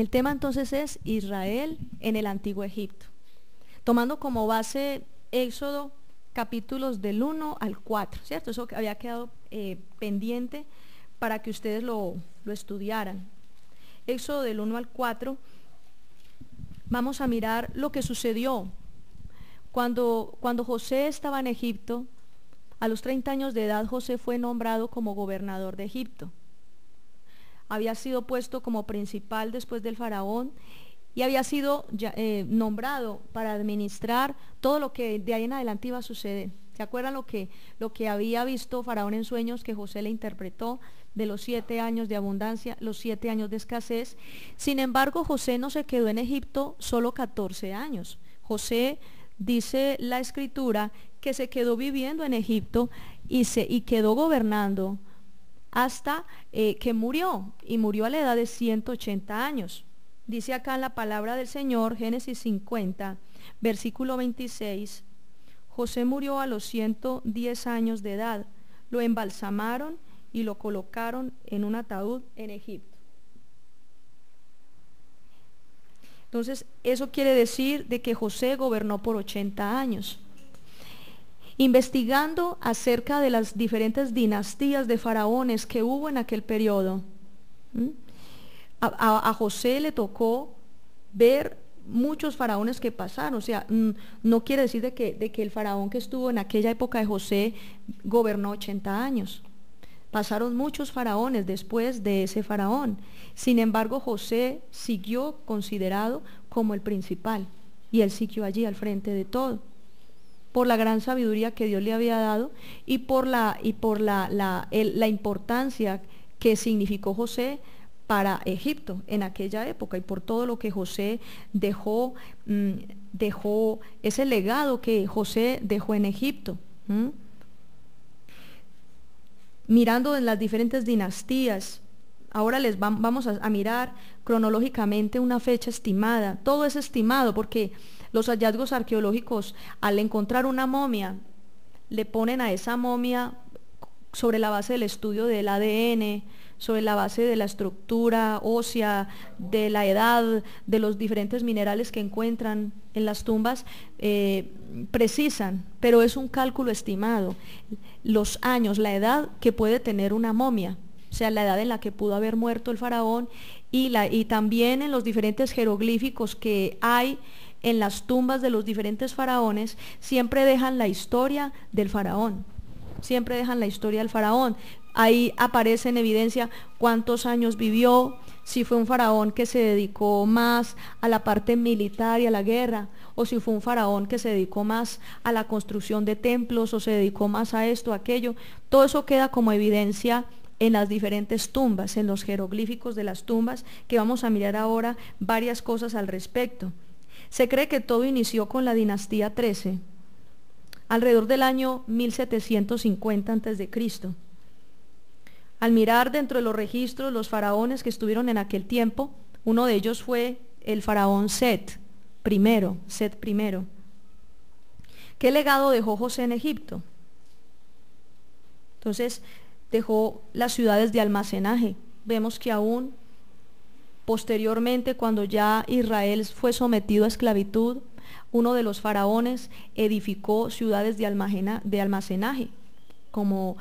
El tema entonces es Israel en el Antiguo Egipto, tomando como base Éxodo capítulos del 1 al 4, ¿cierto? Eso que había quedado pendiente para que ustedes lo estudiaran. Éxodo del 1 al 4, vamos a mirar lo que sucedió cuando José estaba en Egipto. A los 30 años de edad José fue nombrado como gobernador de Egipto. Había sido puesto como principal después del faraón y había sido nombrado para administrar todo lo que de ahí en adelante iba a suceder. ¿Se acuerdan lo que había visto faraón en sueños que José le interpretó de los 7 años de abundancia, los 7 años de escasez? Sin embargo, José no se quedó en Egipto solo 14 años. José, dice la escritura, que se quedó viviendo en Egipto y quedó gobernando hasta que murió, y murió a la edad de 180 años. Dice acá en la palabra del Señor, Génesis 50, versículo 26, José murió a los 110 años de edad, lo embalsamaron y lo colocaron en un ataúd en Egipto. Entonces, eso quiere decir de que José gobernó por 80 años. Investigando acerca de las diferentes dinastías de faraones que hubo en aquel periodo, a José le tocó ver muchos faraones que pasaron. O sea, no quiere decir de que el faraón que estuvo en aquella época de José gobernó 80 años. Pasaron muchos faraones después de ese faraón. Sin embargo, José siguió considerado como el principal y él siguió allí al frente de todo, por la gran sabiduría que Dios le había dado y por la importancia que significó José para Egipto en aquella época, y por todo lo que José dejó ese legado que José dejó en Egipto. Mirando en las diferentes dinastías, ahora vamos a mirar cronológicamente una fecha estimada. Todo es estimado porque los hallazgos arqueológicos, al encontrar una momia, le ponen a esa momia sobre la base del estudio del ADN, sobre la base de la estructura ósea, de la edad, de los diferentes minerales que encuentran en las tumbas, precisan, pero es un cálculo estimado. Los años, la edad que puede tener una momia, o sea, la edad en la que pudo haber muerto el faraón, y también en los diferentes jeroglíficos que hay en las tumbas de los diferentes faraones, siempre dejan la historia del faraón, siempre dejan la historia del faraón. Ahí aparece en evidencia cuántos años vivió, si fue un faraón que se dedicó más a la parte militar y a la guerra, o si fue un faraón que se dedicó más a la construcción de templos, o se dedicó más a esto, a aquello. Todo eso queda como evidencia en las diferentes tumbas, en los jeroglíficos de las tumbas, que vamos a mirar ahora varias cosas al respecto. Se cree que todo inició con la dinastía 13, alrededor del año 1750 a.C. Al mirar dentro de los registros los faraones que estuvieron en aquel tiempo, uno de ellos fue el faraón Set I. ¿Qué legado dejó José en Egipto? Entonces, dejó las ciudades de almacenaje. Vemos que aún posteriormente, cuando ya Israel fue sometido a esclavitud, uno de los faraones edificó ciudades de almacenaje, como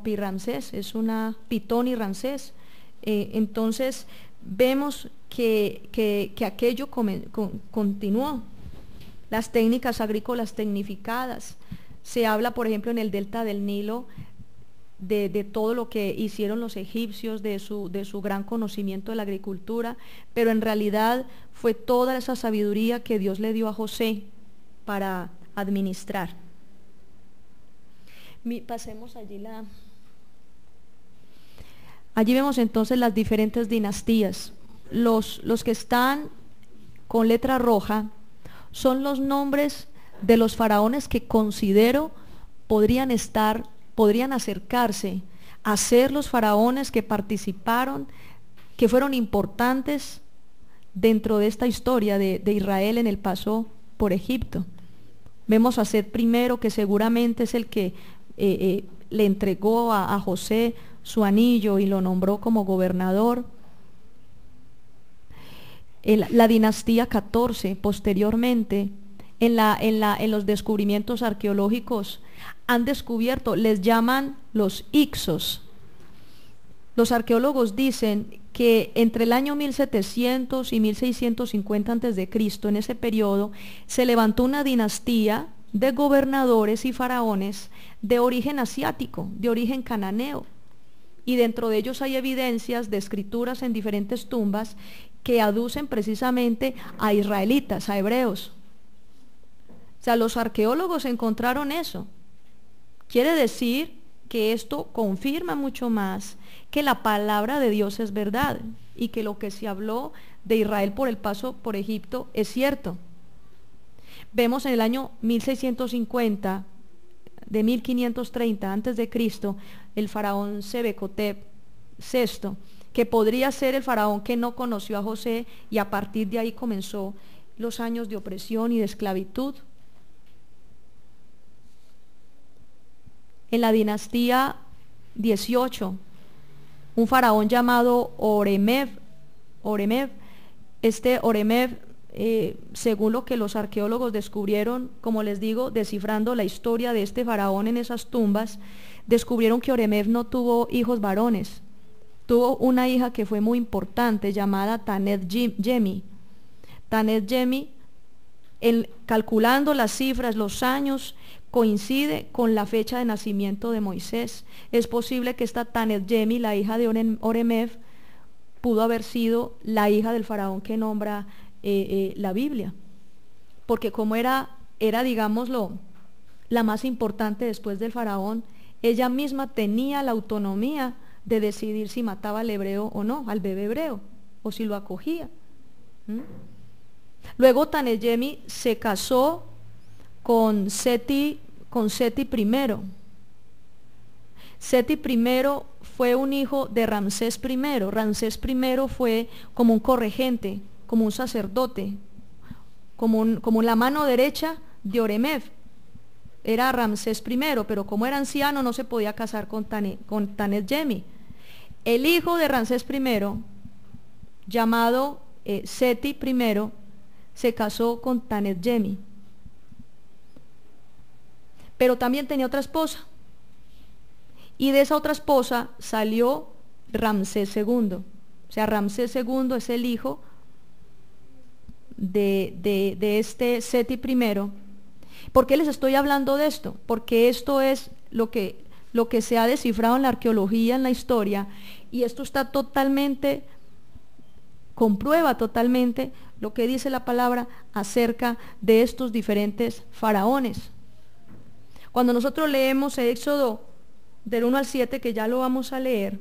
Pi-Ramsés, es una Pitón y Ramsés. Entonces vemos que aquello continuó. Las técnicas agrícolas tecnificadas. Se habla, por ejemplo, en el delta del Nilo, de todo lo que hicieron los egipcios, de su gran conocimiento de la agricultura, pero en realidad fue toda esa sabiduría que Dios le dio a José para administrar. Pasemos allí allí vemos entonces las diferentes dinastías. Los que están con letra roja son los nombres de los faraones que considero podrían acercarse a ser los faraones que participaron, que fueron importantes dentro de esta historia de Israel en el paso por Egipto. Vemos a Set I, que seguramente es el que le entregó a José su anillo y lo nombró como gobernador. la dinastía 14 posteriormente, en los descubrimientos arqueológicos, han descubierto, les llaman los Ixos. Los arqueólogos dicen que entre el año 1700 y 1650 a.C., en ese periodo, se levantó una dinastía de gobernadores y faraones de origen asiático, de origen cananeo. Y dentro de ellos hay evidencias de escrituras en diferentes tumbas que aducen precisamente a israelitas, a hebreos. O sea, los arqueólogos encontraron eso. Quiere decir que esto confirma mucho más que la palabra de Dios es verdad y que lo que se habló de Israel por el paso por Egipto es cierto. Vemos en el año 1650, de 1530 antes de Cristo, el faraón Sebecotep VI, que podría ser el faraón que no conoció a José, y a partir de ahí comenzó los años de opresión y de esclavitud. En la dinastía 18, un faraón llamado Oremev, según lo que los arqueólogos descubrieron, como les digo, descifrando la historia de este faraón en esas tumbas, descubrieron que Oremev no tuvo hijos varones. Tuvo una hija que fue muy importante, llamada Tanet Yemi. Tanet Yemi, calculando las cifras, los años, coincide con la fecha de nacimiento de Moisés. Es posible que esta Tanet Yemi, la hija de Oremev, pudo haber sido la hija del faraón que nombra la Biblia, porque como era, digámoslo, la más importante después del faraón, ella misma tenía la autonomía de decidir si mataba al hebreo o no, al bebé hebreo, o si lo acogía. Luego Tanet Yemi se casó con Seti I. Seti I fue un hijo de Ramsés I. Ramsés I fue como un corregente, como un sacerdote, como la mano derecha de Oremev. Era Ramsés I, pero como era anciano no se podía casar con Tanet Yemi. El hijo de Ramsés I, llamado Seti I, se casó con Tanet Yemi. Pero también tenía otra esposa. Y de esa otra esposa salió Ramsés II. O sea, Ramsés II es el hijo de este Seti I. ¿Por qué les estoy hablando de esto? Porque esto es lo que se ha descifrado en la arqueología, en la historia, y esto está totalmente, comprueba totalmente lo que dice la palabra acerca de estos diferentes faraones. Cuando nosotros leemos Éxodo del 1 al 7, que ya lo vamos a leer,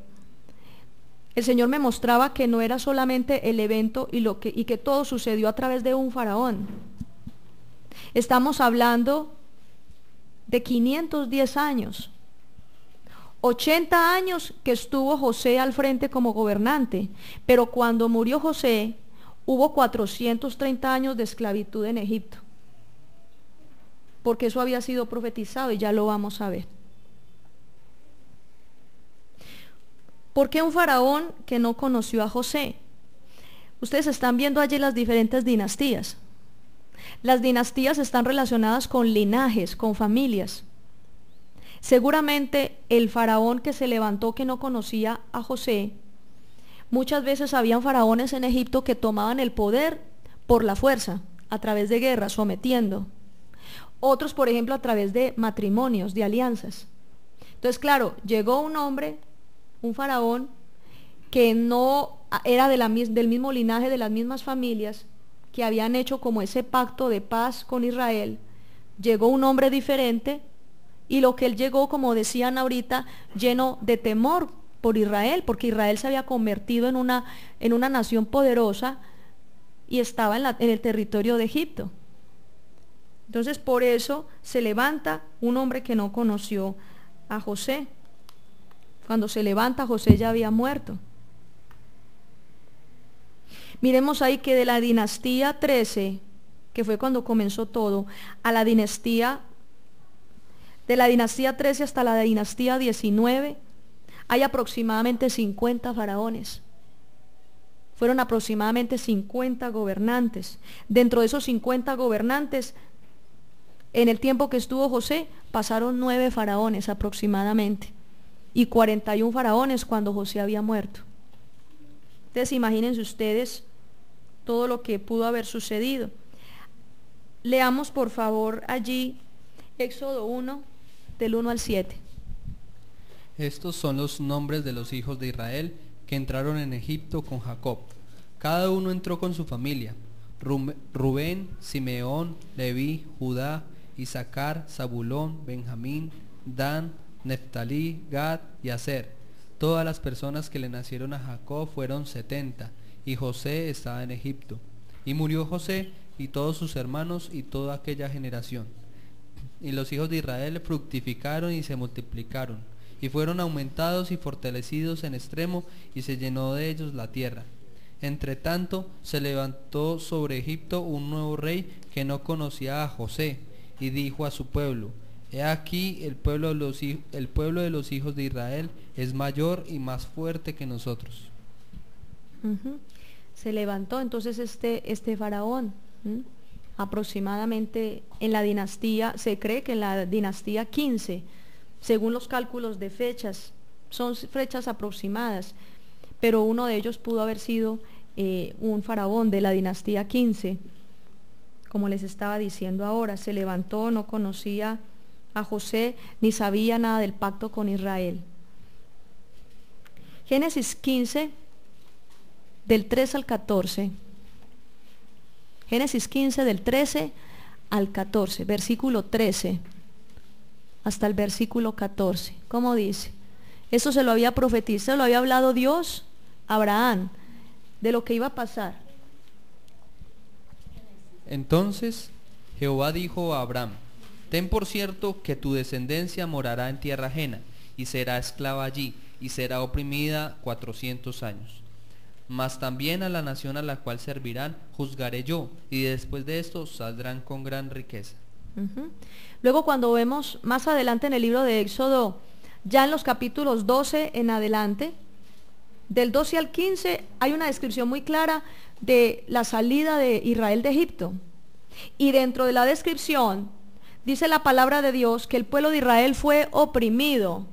el Señor me mostraba que no era solamente el evento y que todo sucedió a través de un faraón. Estamos hablando de 510 años, 80 años que estuvo José al frente como gobernante, pero cuando murió José hubo 430 años de esclavitud en Egipto, porque eso había sido profetizado y ya lo vamos a ver. ¿Por qué un faraón que no conoció a José? Ustedes están viendo allí las diferentes dinastías. Las dinastías están relacionadas con linajes, con familias. Seguramente el faraón que se levantó que no conocía a José, muchas veces habían faraones en Egipto que tomaban el poder por la fuerza, a través de guerras, sometiendo. Otros, por ejemplo, a través de matrimonios, de alianzas. Entonces, claro, llegó un hombre, un faraón, que no era del mismo linaje, de las mismas familias, que habían hecho como ese pacto de paz con Israel. Llegó un hombre diferente, y lo que él llegó, como decían ahorita, lleno de temor por Israel, porque Israel se había convertido en una nación poderosa y estaba en el territorio de Egipto. Entonces por eso se levanta un hombre que no conoció a José. Cuando se levanta, José ya había muerto. Miremos ahí que de la dinastía 13, que fue cuando comenzó todo, de la dinastía 13 hasta la dinastía 19, hay aproximadamente 50 faraones. fueron aproximadamente 50 gobernantes. Dentro de esos 50 gobernantes, en el tiempo que estuvo José, pasaron 9 faraones aproximadamente, y 41 faraones cuando José había muerto. Entonces imagínense ustedes todo lo que pudo haber sucedido. Leamos por favor allí Éxodo 1, del 1 al 7. Estos son los nombres de los hijos de Israel que entraron en Egipto con Jacob. Cada uno entró con su familia: Rubén, Simeón, Leví, Judá, Isaacar, Zabulón, Benjamín, Dan, Neftalí, Gad y Aser. Todas las personas que le nacieron a Jacob fueron 70, y José estaba en Egipto. Y murió José y todos sus hermanos y toda aquella generación. Y los hijos de Israel fructificaron y se multiplicaron, y fueron aumentados y fortalecidos en extremo, y se llenó de ellos la tierra. Entre tanto se levantó sobre Egipto un nuevo rey que no conocía a José, y dijo a su pueblo: He aquí el pueblo de los hijos de Israel es mayor y más fuerte que nosotros. Se levantó entonces este faraón, aproximadamente en la dinastía, se cree que en la dinastía 15, según los cálculos de fechas, son fechas aproximadas, pero uno de ellos pudo haber sido un faraón de la dinastía 15, como les estaba diciendo ahora. Se levantó, no conocía a José, ni sabía nada del pacto con Israel. Génesis 15, del 3 al 14. Génesis 15, del 13 al 14, versículo 13 hasta el versículo 14. ¿Cómo dice? Eso se lo había profetizado, lo había hablado Dios a Abraham, de lo que iba a pasar. Entonces Jehová dijo a Abraham: Ten por cierto que tu descendencia morará en tierra ajena, y será esclava allí, y será oprimida 400 años. Mas también a la nación a la cual servirán juzgaré yo, y después de esto saldrán con gran riqueza. Luego, cuando vemos más adelante en el libro de Éxodo, ya en los capítulos 12 en adelante, del 12 al 15, hay una descripción muy clara de la salida de Israel de Egipto. Y dentro de la descripción dice la palabra de Dios que el pueblo de Israel fue oprimido.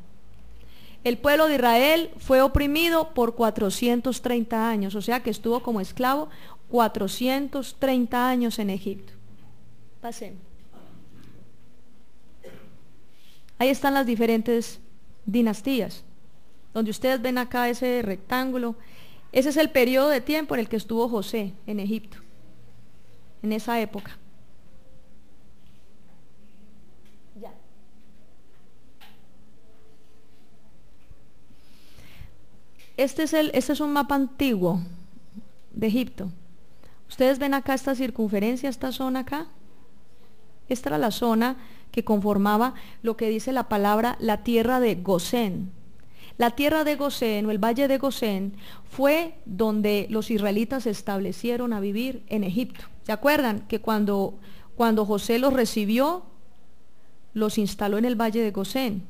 El pueblo de Israel fue oprimido por 430 años, o sea que estuvo como esclavo 430 años en Egipto. Pasemos. Ahí están las diferentes dinastías, donde ustedes ven acá ese rectángulo. Ese es el periodo de tiempo en el que estuvo José en Egipto, en esa época. Ya. Este es un mapa antiguo de Egipto. Ustedes ven acá esta circunferencia, esta zona acá. Esta era la zona que conformaba lo que dice la palabra la tierra de Gosén. La tierra de Gosén o el valle de Gosén fue donde los israelitas se establecieron a vivir en Egipto. ¿Se acuerdan que cuando José los recibió, los instaló en el valle de Gosén?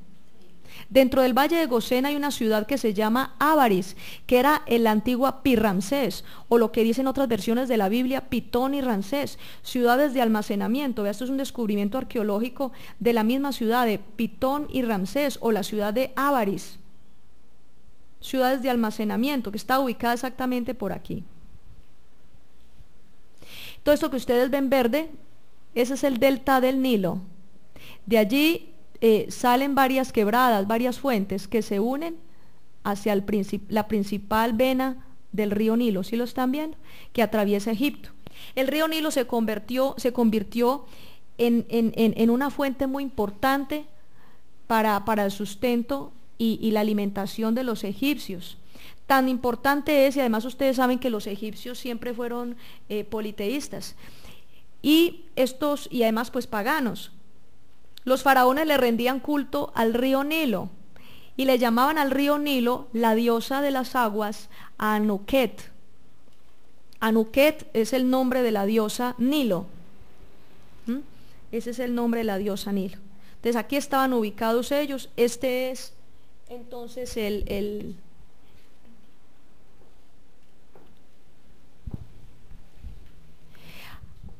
Dentro del valle de Gosén hay una ciudad que se llama Ábaris, que era en la antigua Pi-Ramsés, o lo que dicen otras versiones de la Biblia, Pitón y Ramsés, ciudades de almacenamiento. Esto es un descubrimiento arqueológico de la misma ciudad de Pitón y Ramsés, o la ciudad de Ábaris, ciudades de almacenamiento, que está ubicada exactamente por aquí. Todo esto que ustedes ven verde, ese es el delta del Nilo. De allí salen varias quebradas, varias fuentes que se unen hacia la principal vena del río Nilo. ¿Sí lo están viendo? Que atraviesa Egipto. El río Nilo se convirtió en una fuente muy importante para el sustento y la alimentación de los egipcios. Tan importante es, y además ustedes saben que los egipcios siempre fueron politeístas, y además pues paganos. Los faraones le rendían culto al río Nilo y le llamaban al río Nilo la diosa de las aguas, Anuket. Anuket es el nombre de la diosa Nilo. Ese es el nombre de la diosa Nilo. Entonces aquí estaban ubicados ellos. Este es entonces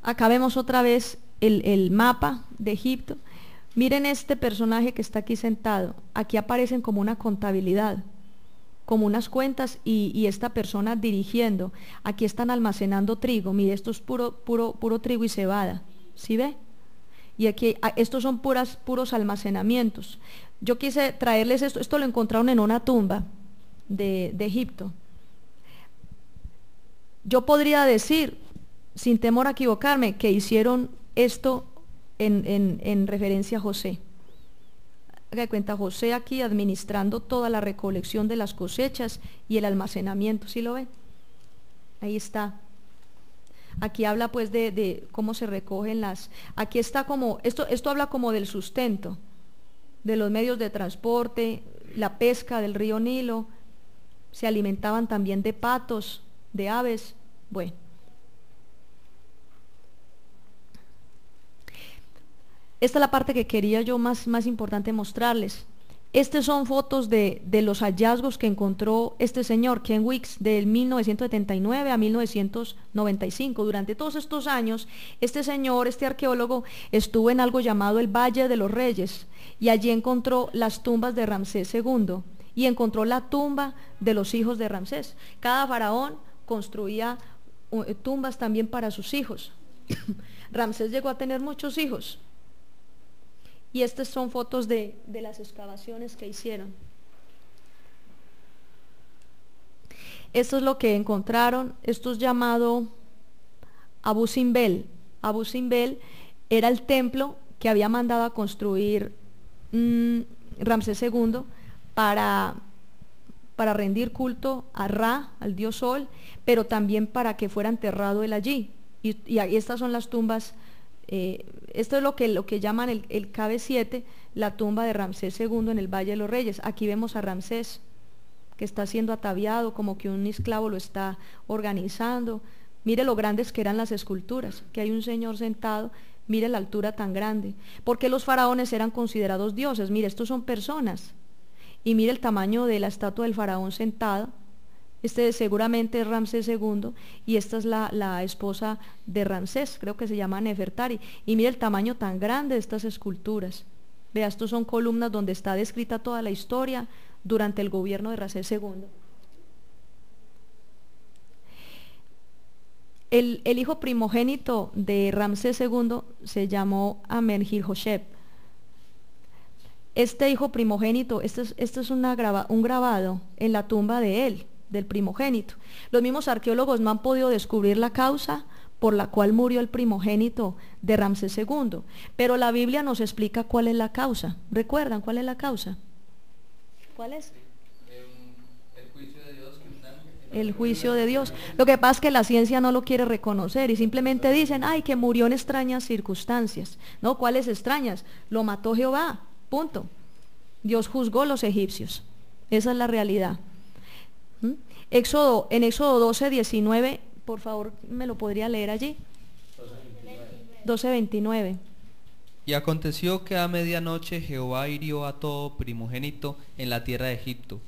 Acá vemos otra vez el mapa de Egipto. Miren este personaje que está aquí sentado. Aquí aparecen como una contabilidad, como unas cuentas y esta persona dirigiendo. Aquí están almacenando trigo. Mire, esto es puro trigo y cebada. ¿Sí ve? Y aquí, estos son puros almacenamientos. Yo quise traerles esto lo encontraron en una tumba de Egipto. Yo podría decir, sin temor a equivocarme, que hicieron esto en referencia a José. Haga de cuenta, José aquí administrando toda la recolección de las cosechas y el almacenamiento, ¿sí lo ven? Ahí está. Aquí habla pues de cómo se recogen aquí está como, esto habla como del sustento, de los medios de transporte, la pesca del río Nilo, se alimentaban también de patos, de aves, bueno. Esta es la parte que quería yo más importante mostrarles. Estas son fotos de los hallazgos que encontró este señor, Ken Weeks, del 1979 a 1995. Durante todos estos años, este señor, este arqueólogo, estuvo en algo llamado el Valle de los Reyes, y allí encontró las tumbas de Ramsés II, y encontró la tumba de los hijos de Ramsés. Cada faraón construía tumbas también para sus hijos. Ramsés llegó a tener muchos hijos. Y estas son fotos de las excavaciones que hicieron. Esto es lo que encontraron. Esto es llamado Abu Simbel. Abu Simbel era el templo que había mandado a construir Ramsés II para rendir culto a Ra, al dios Sol, pero también para que fuera enterrado él allí. Y estas son las tumbas. Esto es lo que llaman el KB7, la tumba de Ramsés II en el Valle de los Reyes. Aquí vemos a Ramsés, que está siendo ataviado, como que un esclavo lo está organizando. Mire lo grandes que eran las esculturas, que hay un señor sentado, mire la altura tan grande. Porque los faraones eran considerados dioses. Mire, estos son personas. Y mire el tamaño de la estatua del faraón sentado. Este seguramente es Ramsés II, y esta es la esposa de Ramsés, creo que se llama Nefertari. Y mire el tamaño tan grande de estas esculturas. Vea, estos son columnas donde está descrita toda la historia durante el gobierno de Ramsés II. El hijo primogénito de Ramsés II se llamó Amenhotep. Este hijo primogénito, este es un grabado en la tumba de él, del primogénito. Los mismos arqueólogos no han podido descubrir la causa por la cual murió el primogénito de Ramsés II, pero la Biblia nos explica cuál es la causa. ¿Recuerdan cuál es la causa? ¿Cuál es? El juicio de Dios. El juicio de Dios. Lo que pasa es que la ciencia no lo quiere reconocer y simplemente dicen, ay, que murió en extrañas circunstancias. No, ¿cuáles extrañas? Lo mató Jehová, punto. Dios juzgó a los egipcios. Esa es la realidad. En Éxodo 12, 19, por favor, ¿me lo podría leer allí? 12, 29. Y aconteció que a medianoche Jehová hirió a todo primogénito en la tierra de Egipto,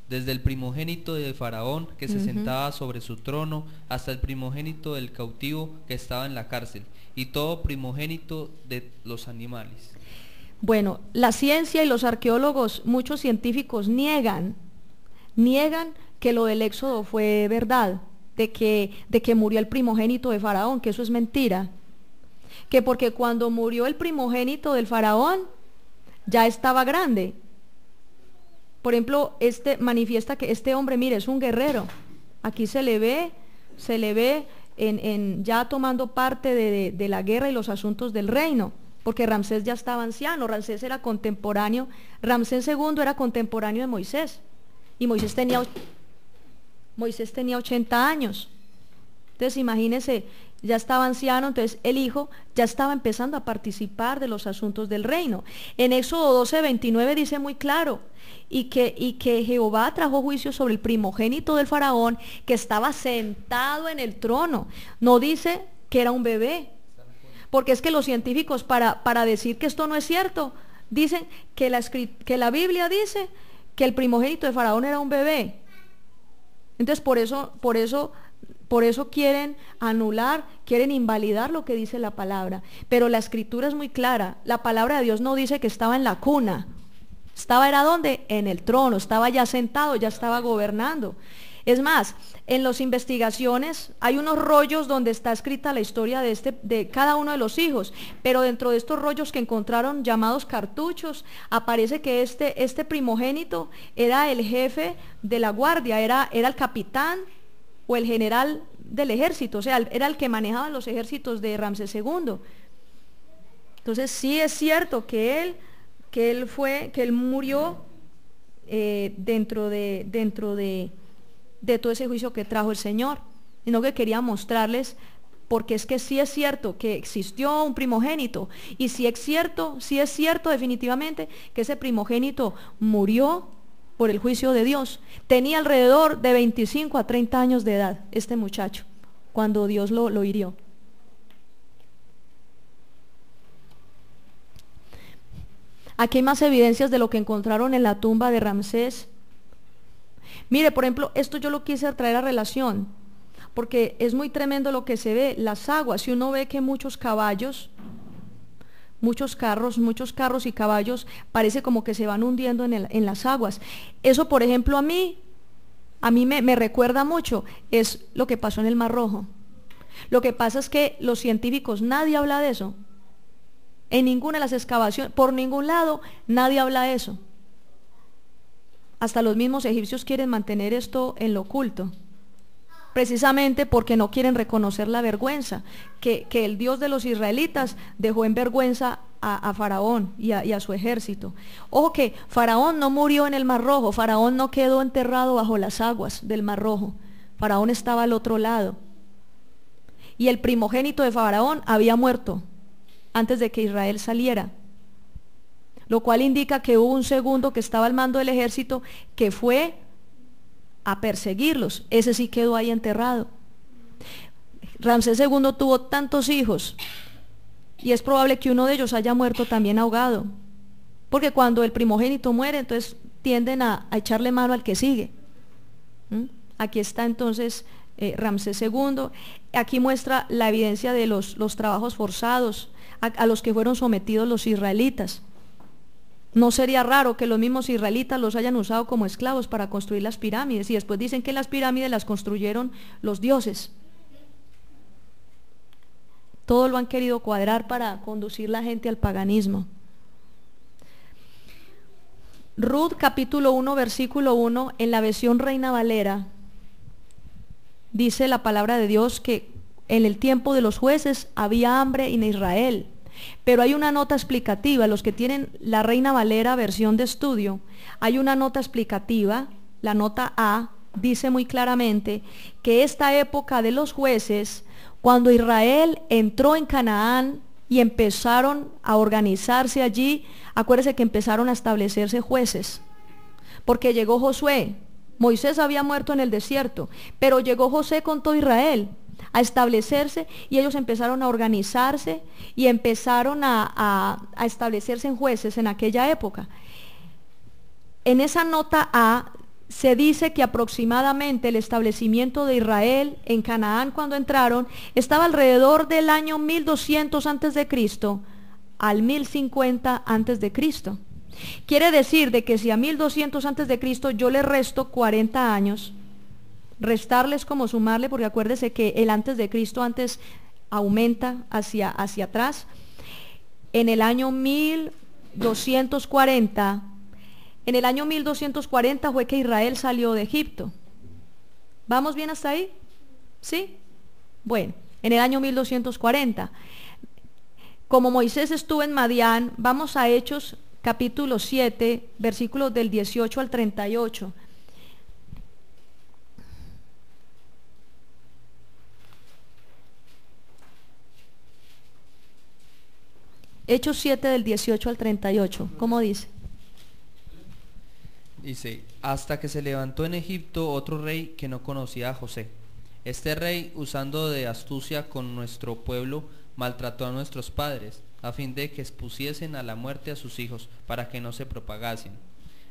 desde el primogénito de Faraón que se sentaba sobre su trono, hasta el primogénito del cautivo que estaba en la cárcel, y todo primogénito de los animales. Bueno, la ciencia y los arqueólogos, muchos científicos niegan que lo del Éxodo fue verdad, de que murió el primogénito de Faraón, que eso es mentira. Que porque cuando murió el primogénito del Faraón, ya estaba grande. Por ejemplo, manifiesta que este hombre, mire, es un guerrero. Aquí se le ve ya tomando parte de la guerra y los asuntos del reino, porque Ramsés ya estaba anciano. Ramsés era contemporáneo, Ramsés II era contemporáneo de Moisés, y Moisés tenía 80 años. Entonces imagínense, ya estaba anciano, entonces el hijo ya estaba empezando a participar de los asuntos del reino. En Éxodo 12, 29 dice muy claro, y que Jehová trajo juicio sobre el primogénito del faraón que estaba sentado en el trono. No dice que era un bebé, porque es que los científicos para decir que esto no es cierto, dicen que la Biblia dice que el primogénito de faraón era un bebé. Entonces por eso por eso quieren anular, quieren invalidar lo que dice la palabra. Pero la escritura es muy clara. La palabra de Dios no dice que estaba en la cuna. ¿Era dónde? En el trono. Estaba ya sentado, ya estaba gobernando. Es más, en las investigaciones hay unos rollos donde está escrita la historia de cada uno de los hijos, pero dentro de estos rollos que encontraron llamados cartuchos, aparece que este primogénito era el jefe de la guardia, era el capitán o el general del ejército, o sea, era el que manejaba los ejércitos de Ramsés II. Entonces sí es cierto que él murió dentro de todo ese juicio que trajo el Señor, sino que quería mostrarles, porque es que sí es cierto que existió un primogénito, y sí es cierto definitivamente que ese primogénito murió por el juicio de Dios. Tenía alrededor de 25 a 30 años de edad este muchacho, cuando Dios lo hirió. Aquí hay más evidencias de lo que encontraron en la tumba de Ramsés. Mire, por ejemplo, esto yo lo quise traer a relación, porque es muy tremendo lo que se ve, las aguas. Si uno ve que muchos caballos, muchos carros y caballos, parece como que se van hundiendo en las aguas. Eso, por ejemplo, a mí me recuerda mucho, es lo que pasó en el Mar Rojo. Lo que pasa es que los científicos, nadie habla de eso. En ninguna de las excavaciones, por ningún lado, nadie habla de eso. Hasta los mismos egipcios quieren mantener esto en lo oculto, precisamente porque no quieren reconocer la vergüenza que el Dios de los israelitas dejó en vergüenza a Faraón y a su ejército. Ojo que Faraón no murió en el Mar Rojo, Faraón no quedó enterrado bajo las aguas del Mar Rojo, Faraón estaba al otro lado. Y el primogénito de Faraón había muerto antes de que Israel saliera, lo cual indica que hubo un segundo que estaba al mando del ejército que fue a perseguirlos. Ese sí quedó ahí enterrado. Ramsés II tuvo tantos hijos y es probable que uno de ellos haya muerto también ahogado, porque cuando el primogénito muere, entonces tienden a echarle mano al que sigue. Aquí está entonces Ramsés II. Aquí muestra la evidencia de los trabajos forzados a los que fueron sometidos los israelitas. No sería raro que los mismos israelitas los hayan usado como esclavos para construir las pirámides, y después dicen que las pirámides las construyeron los dioses. Todo lo han querido cuadrar para conducir la gente al paganismo. Ruth capítulo 1 versículo 1, en la versión Reina Valera, dice la palabra de Dios que en el tiempo de los jueces había hambre en Israel. Pero hay una nota explicativa, los que tienen la Reina Valera versión de estudio, hay una nota explicativa, la nota A, dice muy claramente que esta época de los jueces, cuando Israel entró en Canaán y empezaron a organizarse allí, acuérdense que empezaron a establecerse jueces, porque llegó Josué. Moisés había muerto en el desierto, pero llegó José con todo Israel a establecerse, y ellos empezaron a organizarse y empezaron a establecerse en jueces en aquella época. En esa nota A se dice que aproximadamente el establecimiento de Israel en Canaán cuando entraron estaba alrededor del año 1200 antes de Cristo al 1050 antes de Cristo. Quiere decir de que si a 1200 antes de Cristo yo le resto 40 años, restarles como sumarle, porque acuérdese que el antes de Cristo antes aumenta hacia atrás. En el año 1240, fue que Israel salió de Egipto. ¿Vamos bien hasta ahí? ¿Sí? Bueno, en el año 1240. Como Moisés estuvo en Madián, vamos a Hechos capítulo 7, versículos del 18 al 38. Hechos 7 del 18 al 38, ¿cómo dice? Dice, hasta que se levantó en Egipto otro rey que no conocía a José. Este rey, usando de astucia con nuestro pueblo, maltrató a nuestros padres, a fin de que expusiesen a la muerte a sus hijos, para que no se propagasen.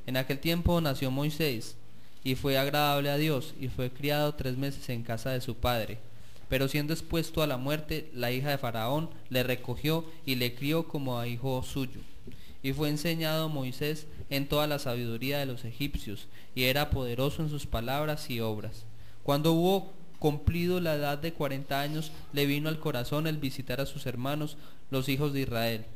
En aquel tiempo nació Moisés, y fue agradable a Dios, y fue criado 3 meses en casa de su padre. Pero siendo expuesto a la muerte, la hija de Faraón le recogió y le crió como a hijo suyo. Y fue enseñado Moisés en toda la sabiduría de los egipcios, y era poderoso en sus palabras y obras. Cuando hubo cumplido la edad de 40 años, le vino al corazón el visitar a sus hermanos, los hijos de Israel.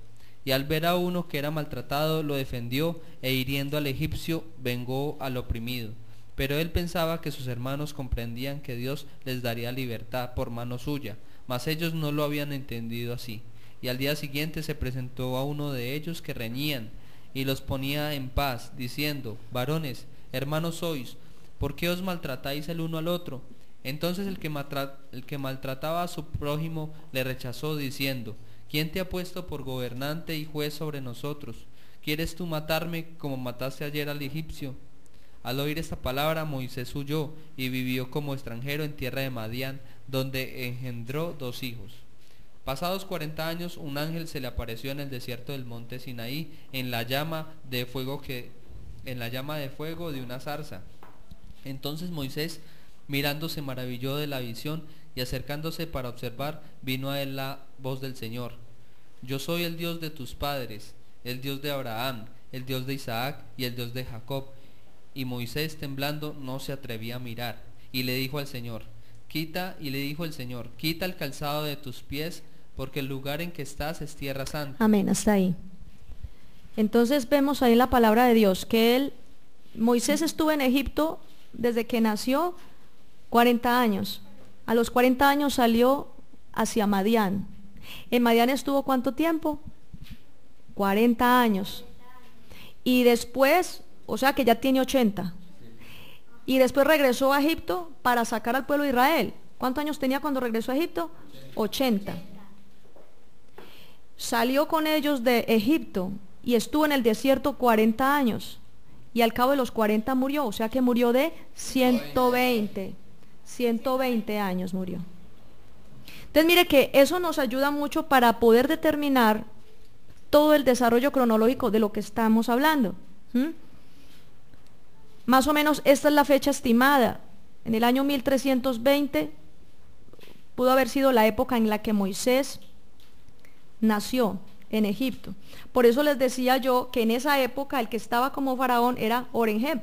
Y al ver a uno que era maltratado, lo defendió, e hiriendo al egipcio, vengó al oprimido. Pero él pensaba que sus hermanos comprendían que Dios les daría libertad por mano suya, mas ellos no lo habían entendido así. Y al día siguiente se presentó a uno de ellos que reñían, y los ponía en paz, diciendo: varones, hermanos sois, ¿por qué os maltratáis el uno al otro? Entonces el que maltrataba a su prójimo le rechazó, diciendo: ¿quién te ha puesto por gobernante y juez sobre nosotros? ¿Quieres tú matarme como mataste ayer al egipcio? Al oír esta palabra, Moisés huyó y vivió como extranjero en tierra de Madián, donde engendró 2 hijos. Pasados 40 años, un ángel se le apareció en el desierto del monte Sinaí, en la llama de fuego de una zarza. Entonces Moisés, mirando, se maravilló de la visión, y acercándose para observar, vino a él la voz del Señor: yo soy el Dios de tus padres, el Dios de Abraham, el Dios de Isaac y el Dios de Jacob. Y Moisés, temblando, no se atrevía a mirar, y le dijo al Señor: quita el calzado de tus pies, porque el lugar en que estás es tierra santa. Amén, hasta ahí. Entonces vemos ahí la palabra de Dios, que Moisés estuvo en Egipto desde que nació 40 años. A los 40 años salió hacia Madián. En Madián estuvo ¿cuánto tiempo? 40 años. Y después, o sea que ya tiene 80. Y después regresó a Egipto para sacar al pueblo de Israel. ¿Cuántos años tenía cuando regresó a Egipto? 80. Salió con ellos de Egipto y estuvo en el desierto 40 años. Y al cabo de los 40 murió, o sea que murió de 120. 120 años murió. Entonces mire que eso nos ayuda mucho para poder determinar todo el desarrollo cronológico de lo que estamos hablando. Más o menos esta es la fecha estimada. En el año 1320 pudo haber sido la época en la que Moisés nació en Egipto. Por eso les decía yo que en esa época el que estaba como faraón era Orenheb.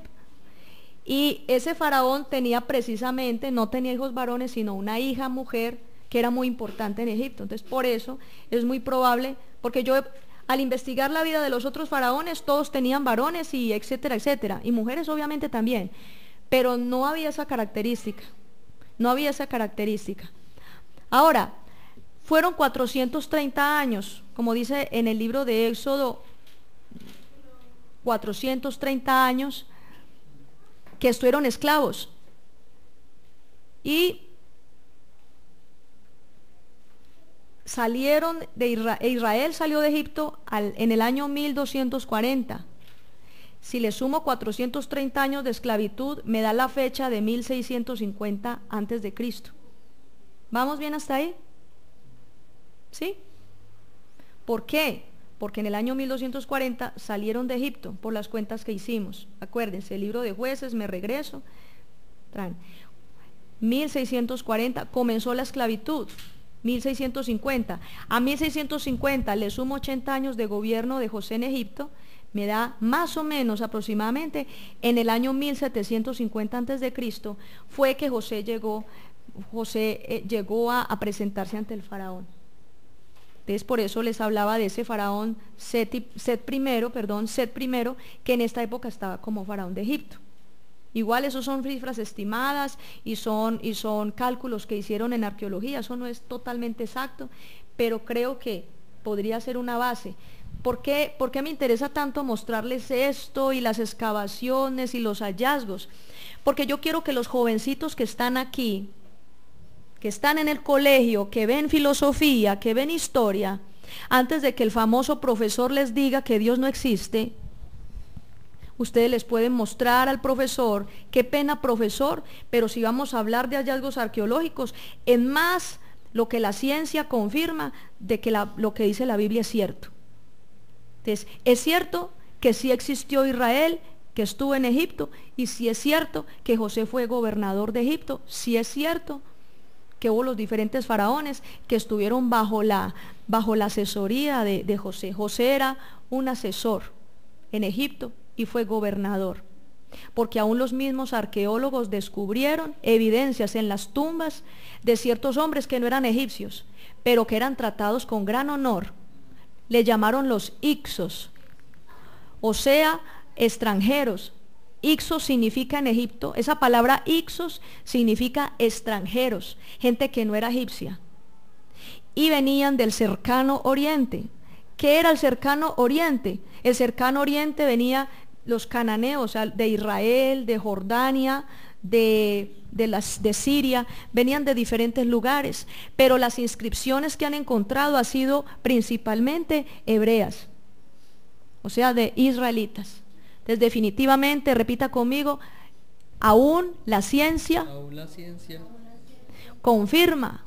Y ese faraón tenía precisamente, no tenía hijos varones, sino una hija mujer que era muy importante en Egipto. Entonces por eso es muy probable, porque yo al investigar la vida de los otros faraones, todos tenían varones y etcétera, etcétera, y mujeres obviamente también, pero no había esa característica, no había esa característica. Ahora, fueron 430 años, como dice en el libro de Éxodo, 430 años que estuvieron esclavos. Y salieron de Israel salió de Egipto en el año 1240. Si le sumo 430 años de esclavitud, me da la fecha de 1650 antes de Cristo. ¿Vamos bien hasta ahí? ¿Sí? ¿Por qué? Porque en el año 1240 salieron de Egipto por las cuentas que hicimos. Acuérdense, el libro de Jueces, me regreso. 1640 comenzó la esclavitud. 1650. A 1650 le sumo 80 años de gobierno de José en Egipto, me da más o menos aproximadamente en el año 1750 antes de Cristo fue que José llegó a presentarse ante el faraón. Entonces por eso les hablaba de ese faraón Set I, que en esta época estaba como faraón de Egipto. Igual esos son cifras estimadas y son cálculos que hicieron en arqueología, eso no es totalmente exacto, pero creo que podría ser una base. ¿Por qué me interesa tanto mostrarles esto y las excavaciones y los hallazgos? Porque yo quiero que los jovencitos que están aquí, que están en el colegio, que ven filosofía, que ven historia, antes de que el famoso profesor les diga que Dios no existe, ustedes les pueden mostrar al profesor, qué pena profesor, pero si vamos a hablar de hallazgos arqueológicos, en más lo que la ciencia confirma de que lo que dice la Biblia es cierto. Entonces, es cierto que sí existió Israel que estuvo en Egipto, y si es cierto que José fue gobernador de Egipto, si es cierto que hubo los diferentes faraones que estuvieron bajo la asesoría de José. José era un asesor en Egipto y fue gobernador, porque aún los mismos arqueólogos descubrieron evidencias en las tumbas de ciertos hombres que no eran egipcios, pero que eran tratados con gran honor. Le llamaron los Ixos, o sea, extranjeros. Ixos significa en Egipto, esa palabra Ixos significa extranjeros, gente que no era egipcia. Y venían del cercano oriente. ¿Qué era el cercano oriente? El cercano oriente venía los cananeos, o sea, de Israel, de Jordania, de Siria, venían de diferentes lugares, pero las inscripciones que han encontrado han sido principalmente hebreas, o sea, de israelitas. Entonces, definitivamente, repita conmigo, aún la ciencia confirma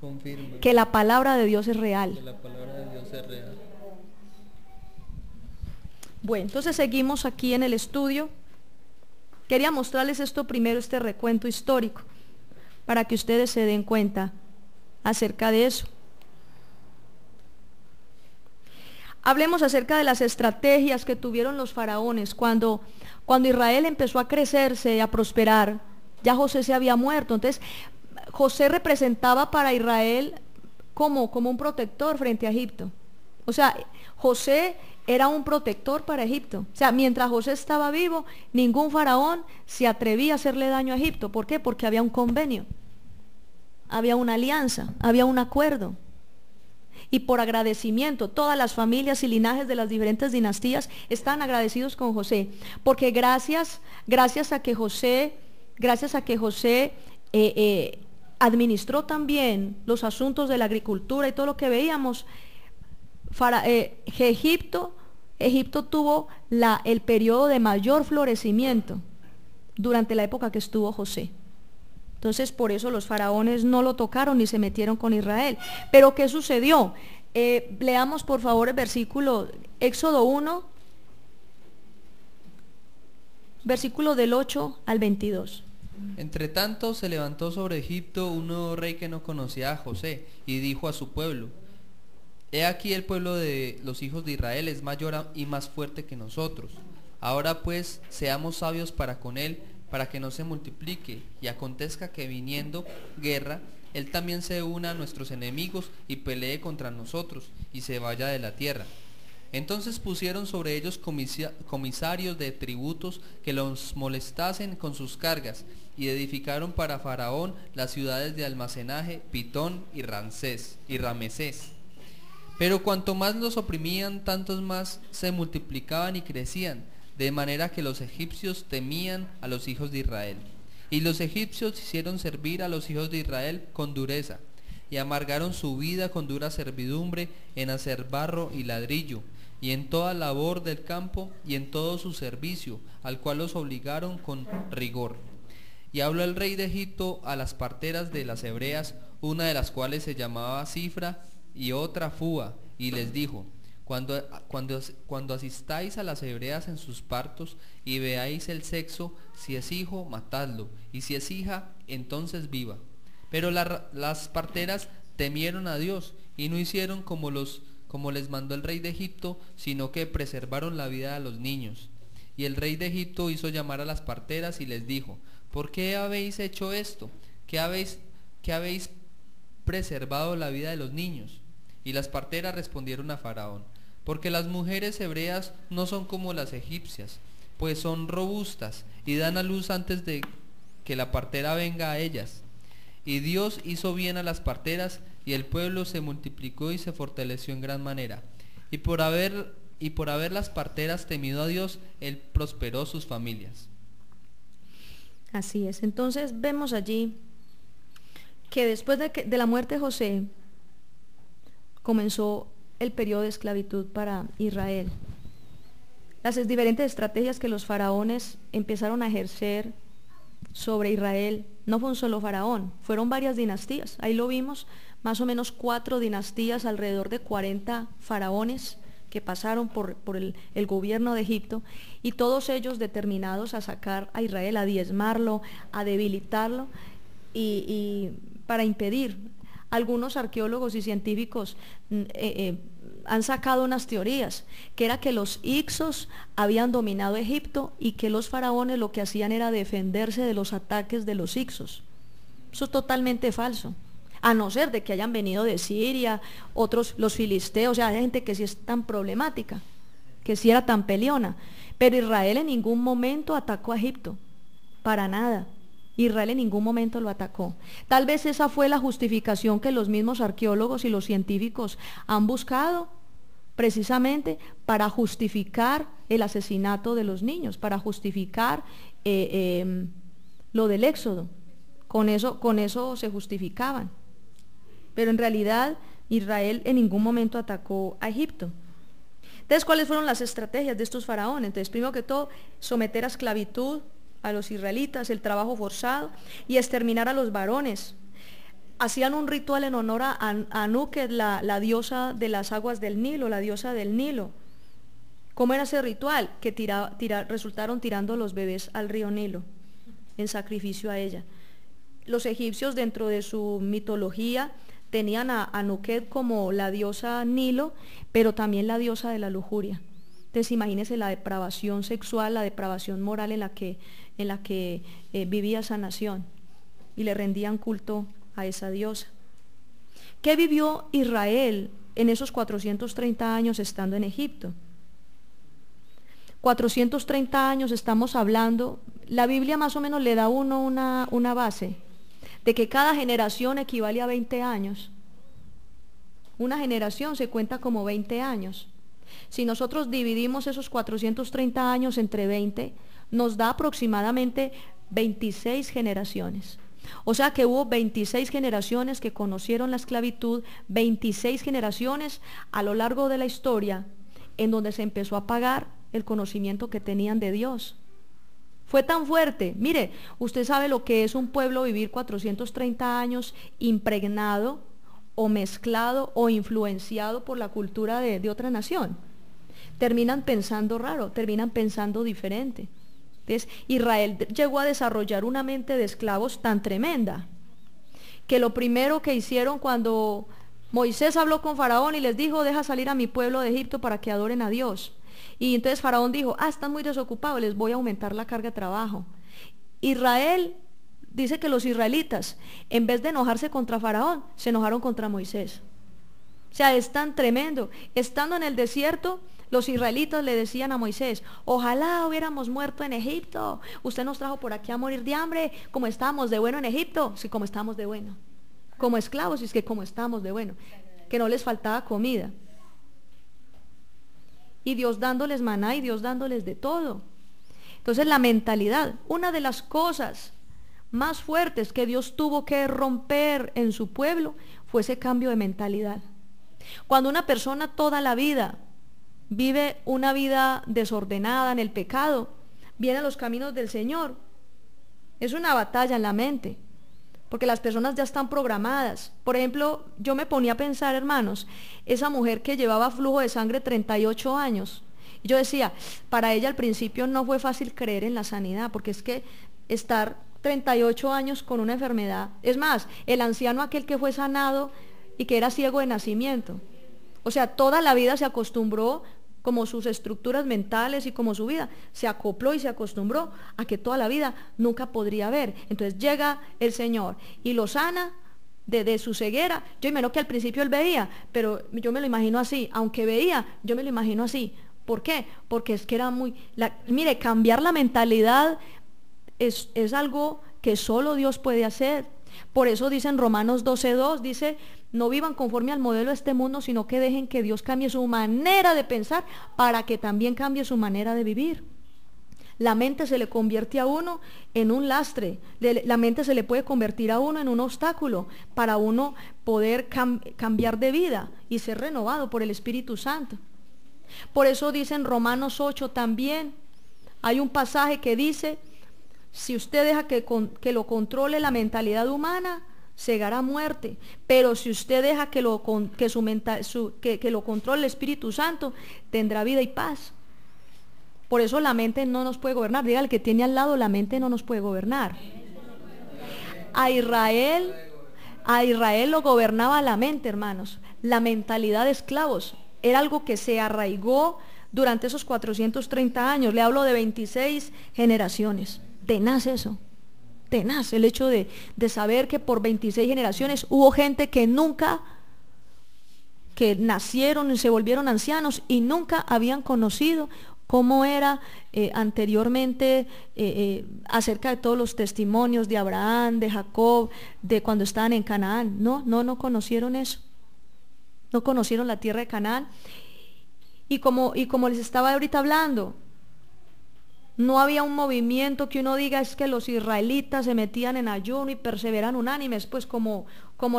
que la palabra de Dios es real. Bueno, entonces seguimos aquí en el estudio. Quería mostrarles esto primero, este recuento histórico, para que ustedes se den cuenta acerca de eso. Hablemos acerca de las estrategias que tuvieron los faraones cuando Israel empezó a crecerse, a prosperar. Ya José se había muerto, entonces José representaba para Israel como un protector frente a Egipto. O sea, José era un protector para Egipto. O sea, mientras José estaba vivo, ningún faraón se atrevía a hacerle daño a Egipto. ¿Por qué? Porque había un convenio, había una alianza, había un acuerdo. Y por agradecimiento, todas las familias y linajes de las diferentes dinastías están agradecidos con José, porque gracias a que José administró también los asuntos de la agricultura y todo lo que veíamos, Egipto tuvo el periodo de mayor florecimiento durante la época que estuvo José. Entonces, por eso los faraones no lo tocaron ni se metieron con Israel. Pero ¿qué sucedió? Leamos por favor el versículo, Éxodo 1, versículo del 8 al 22. Entre tanto se levantó sobre Egipto un nuevo rey que no conocía a José, y dijo a su pueblo: He aquí el pueblo de los hijos de Israel es mayor y más fuerte que nosotros. Ahora pues seamos sabios para con él, para que no se multiplique, y acontezca que viniendo guerra, él también se una a nuestros enemigos y pelee contra nosotros, y se vaya de la tierra. Entonces pusieron sobre ellos comisarios de tributos que los molestasen con sus cargas, y edificaron para Faraón las ciudades de almacenaje, Pitón y Ramsés. Pero cuanto más los oprimían, tantos más se multiplicaban y crecían, de manera que los egipcios temían a los hijos de Israel. Y los egipcios hicieron servir a los hijos de Israel con dureza, y amargaron su vida con dura servidumbre en hacer barro y ladrillo, y en toda labor del campo, y en todo su servicio, al cual los obligaron con rigor. Y habló el rey de Egipto a las parteras de las hebreas, una de las cuales se llamaba Cifra y otra Fúa, y les dijo: Cuando asistáis a las hebreas en sus partos y veáis el sexo, si es hijo, matadlo, y si es hija, entonces viva. Pero las parteras temieron a Dios y no hicieron como les mandó el rey de Egipto, sino que preservaron la vida de los niños. Y el rey de Egipto hizo llamar a las parteras y les dijo: ¿Por qué habéis hecho esto? ¿Qué habéis preservado la vida de los niños? Y las parteras respondieron a Faraón: Porque las mujeres hebreas no son como las egipcias, pues son robustas y dan a luz antes de que la partera venga a ellas. Y Dios hizo bien a las parteras, y el pueblo se multiplicó y se fortaleció en gran manera. Y por haber las parteras temido a Dios, él prosperó sus familias. Así es. Entonces vemos allí que después de la muerte de José comenzó el periodo de esclavitud para Israel. Las diferentes estrategias que los faraones empezaron a ejercer sobre Israel, no fue un solo faraón, fueron varias dinastías. Ahí lo vimos, más o menos 4 dinastías, alrededor de 40 faraones que pasaron por el gobierno de Egipto, y todos ellos determinados a sacar a Israel, a diezmarlo, a debilitarlo, y para impedir. Algunos arqueólogos y científicos han sacado unas teorías, que era que los hicsos habían dominado Egipto y que los faraones lo que hacían era defenderse de los ataques de los hicsos. Eso es totalmente falso, a no ser de que hayan venido de Siria, otros, los filisteos, o sea, hay gente que sí es tan problemática, que sí era tan peleona, pero Israel en ningún momento atacó a Egipto, para nada. Israel en ningún momento lo atacó. Tal vez esa fue la justificación que los mismos arqueólogos y los científicos han buscado, precisamente para justificar el asesinato de los niños, para justificar lo del éxodo. Con eso se justificaban. Pero en realidad Israel en ningún momento atacó a Egipto. Entonces, ¿cuáles fueron las estrategias de estos faraones? Entonces, primero que todo, someter a esclavitud a los israelitas, el trabajo forzado, y exterminar a los varones. Hacían un ritual en honor a Anu, que es la diosa de las aguas del Nilo, la diosa del Nilo. ¿Cómo era ese ritual? Que resultaron tirando los bebés al río Nilo, en sacrificio a ella. Los egipcios, dentro de su mitología, tenían a Anuket como la diosa Nilo, pero también la diosa de la lujuria. Entonces imagínense la depravación sexual, la depravación moral en la que vivía esa nación, y le rendían culto a esa diosa. ¿Qué vivió Israel en esos 430 años estando en Egipto? 430 años estamos hablando, la Biblia más o menos le da a uno una base, de que cada generación equivale a 20 años. Una generación se cuenta como 20 años. Si nosotros dividimos esos 430 años entre 20, nos da aproximadamente 26 generaciones. O sea que hubo 26 generaciones que conocieron la esclavitud, 26 generaciones a lo largo de la historia en donde se empezó a apagar el conocimiento que tenían de Dios. Fue tan fuerte. Mire, usted sabe lo que es un pueblo vivir 430 años impregnado o mezclado o influenciado por la cultura de otra nación. Terminan pensando raro, terminan pensando diferente. Entonces, Israel llegó a desarrollar una mente de esclavos tan tremenda, que lo primero que hicieron cuando Moisés habló con Faraón y les dijo, deja salir a mi pueblo de Egipto para que adoren a Dios. Y entonces Faraón dijo, están muy desocupados, les voy a aumentar la carga de trabajo. Israel, dice que los israelitas, en vez de enojarse contra Faraón, se enojaron contra Moisés. O sea, es tan tremendo. Estando en el desierto, los israelitas le decían a Moisés, ojalá hubiéramos muerto en Egipto. Usted nos trajo por aquí a morir de hambre, como estábamos de bueno en Egipto. Sí, como estábamos de bueno. Como esclavos, y es que como estábamos de bueno. Que no les faltaba comida. Y Dios dándoles maná y Dios dándoles de todo. Entonces la mentalidad, una de las cosas más fuertes que Dios tuvo que romper en su pueblo fue ese cambio de mentalidad. Cuando una persona toda la vida vive una vida desordenada en el pecado, viene a los caminos del Señor, es una batalla en la mente, porque las personas ya están programadas. Por ejemplo, yo me ponía a pensar, hermanos, esa mujer que llevaba flujo de sangre 38 años, y yo decía, para ella al principio no fue fácil creer en la sanidad, porque es que estar 38 años con una enfermedad, es más, el anciano aquel que fue sanado y que era ciego de nacimiento, o sea, toda la vida se acostumbró, como sus estructuras mentales y como su vida, se acopló y se acostumbró a que toda la vida nunca podría ver. Entonces llega el Señor y lo sana de su ceguera. Yo imagino que al principio él veía, pero yo me lo imagino así, aunque veía, yo me lo imagino así. ¿Por qué? Porque es que era mire, cambiar la mentalidad es algo que solo Dios puede hacer. Por eso dice en Romanos 12:2, dice, no vivan conforme al modelo de este mundo, sino que dejen que Dios cambie su manera de pensar para que también cambie su manera de vivir. La mente se le convierte a uno en un lastre, la mente se le puede convertir a uno en un obstáculo para uno poder cambiar de vida y ser renovado por el Espíritu Santo. Por eso dice en Romanos 8 también, hay un pasaje que dice, si usted deja que lo controle la mentalidad humana, cegará muerte. Pero si usted deja que lo controle el Espíritu Santo, tendrá vida y paz. Por eso la mente no nos puede gobernar. Diga, el que tiene al lado, la mente no nos puede gobernar. A Israel lo gobernaba la mente, hermanos. La mentalidad de esclavos era algo que se arraigó durante esos 430 años. Le hablo de 26 generaciones. Tenaz eso. Tenaz el hecho de saber que por 26 generaciones hubo gente que nacieron y se volvieron ancianos y nunca habían conocido cómo era anteriormente acerca de todos los testimonios de Abraham, de Jacob, de cuando estaban en Canaán. No conocieron eso. No conocieron la tierra de Canaán. Y como les estaba ahorita hablando, no había un movimiento que uno diga es que los israelitas se metían en ayuno y perseveran unánimes, pues como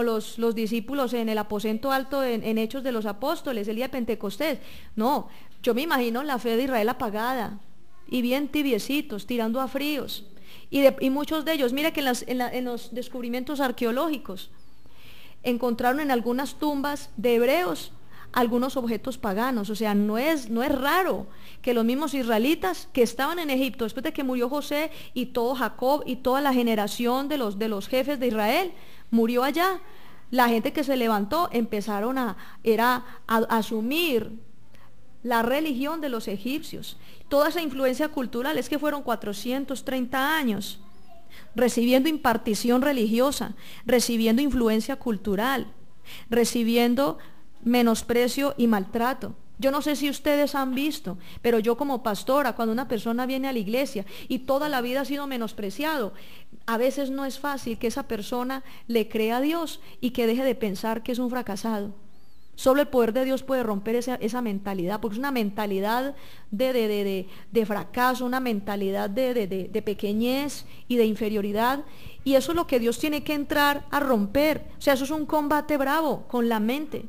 los discípulos en el aposento alto en Hechos de los Apóstoles, el día de Pentecostés. No, yo me imagino la fe de Israel apagada y bien tibiecitos, tirando a fríos. Y muchos de ellos, mire que en los descubrimientos arqueológicos encontraron en algunas tumbas de hebreos algunos objetos paganos. O sea, no es raro que los mismos israelitas que estaban en Egipto después de que murió José y todo Jacob y toda la generación de los jefes de Israel murió allá. La gente que se levantó empezaron a asumir la religión de los egipcios. Toda esa influencia cultural, es que fueron 430 años recibiendo impartición religiosa, recibiendo influencia cultural, recibiendo menosprecio y maltrato. Yo no sé si ustedes han visto, pero yo como pastora, cuando una persona viene a la iglesia y toda la vida ha sido menospreciado, a veces no es fácil que esa persona le crea a Dios y que deje de pensar que es un fracasado. Solo el poder de Dios puede romper esa mentalidad, porque es una mentalidad de fracaso, una mentalidad de pequeñez y de inferioridad. Y eso es lo que Dios tiene que entrar a romper. O sea, eso es un combate bravo con la mente.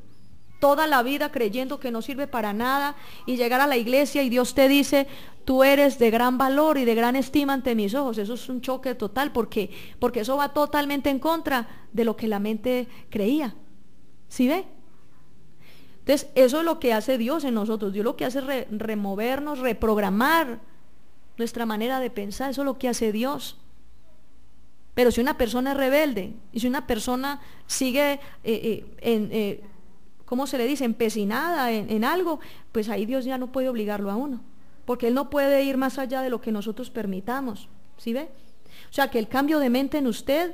Toda la vida creyendo que no sirve para nada y llegar a la iglesia y Dios te dice, tú eres de gran valor y de gran estima ante mis ojos. Eso es un choque total porque eso va totalmente en contra de lo que la mente creía. ¿Sí ve? Entonces, eso es lo que hace Dios en nosotros. Dios lo que hace es removernos, reprogramar nuestra manera de pensar. Eso es lo que hace Dios. Pero si una persona es rebelde y si una persona sigue ¿cómo se le dice? Empecinada en algo, pues ahí Dios ya no puede obligarlo a uno, porque Él no puede ir más allá de lo que nosotros permitamos, ¿sí ve? O sea que el cambio de mente en usted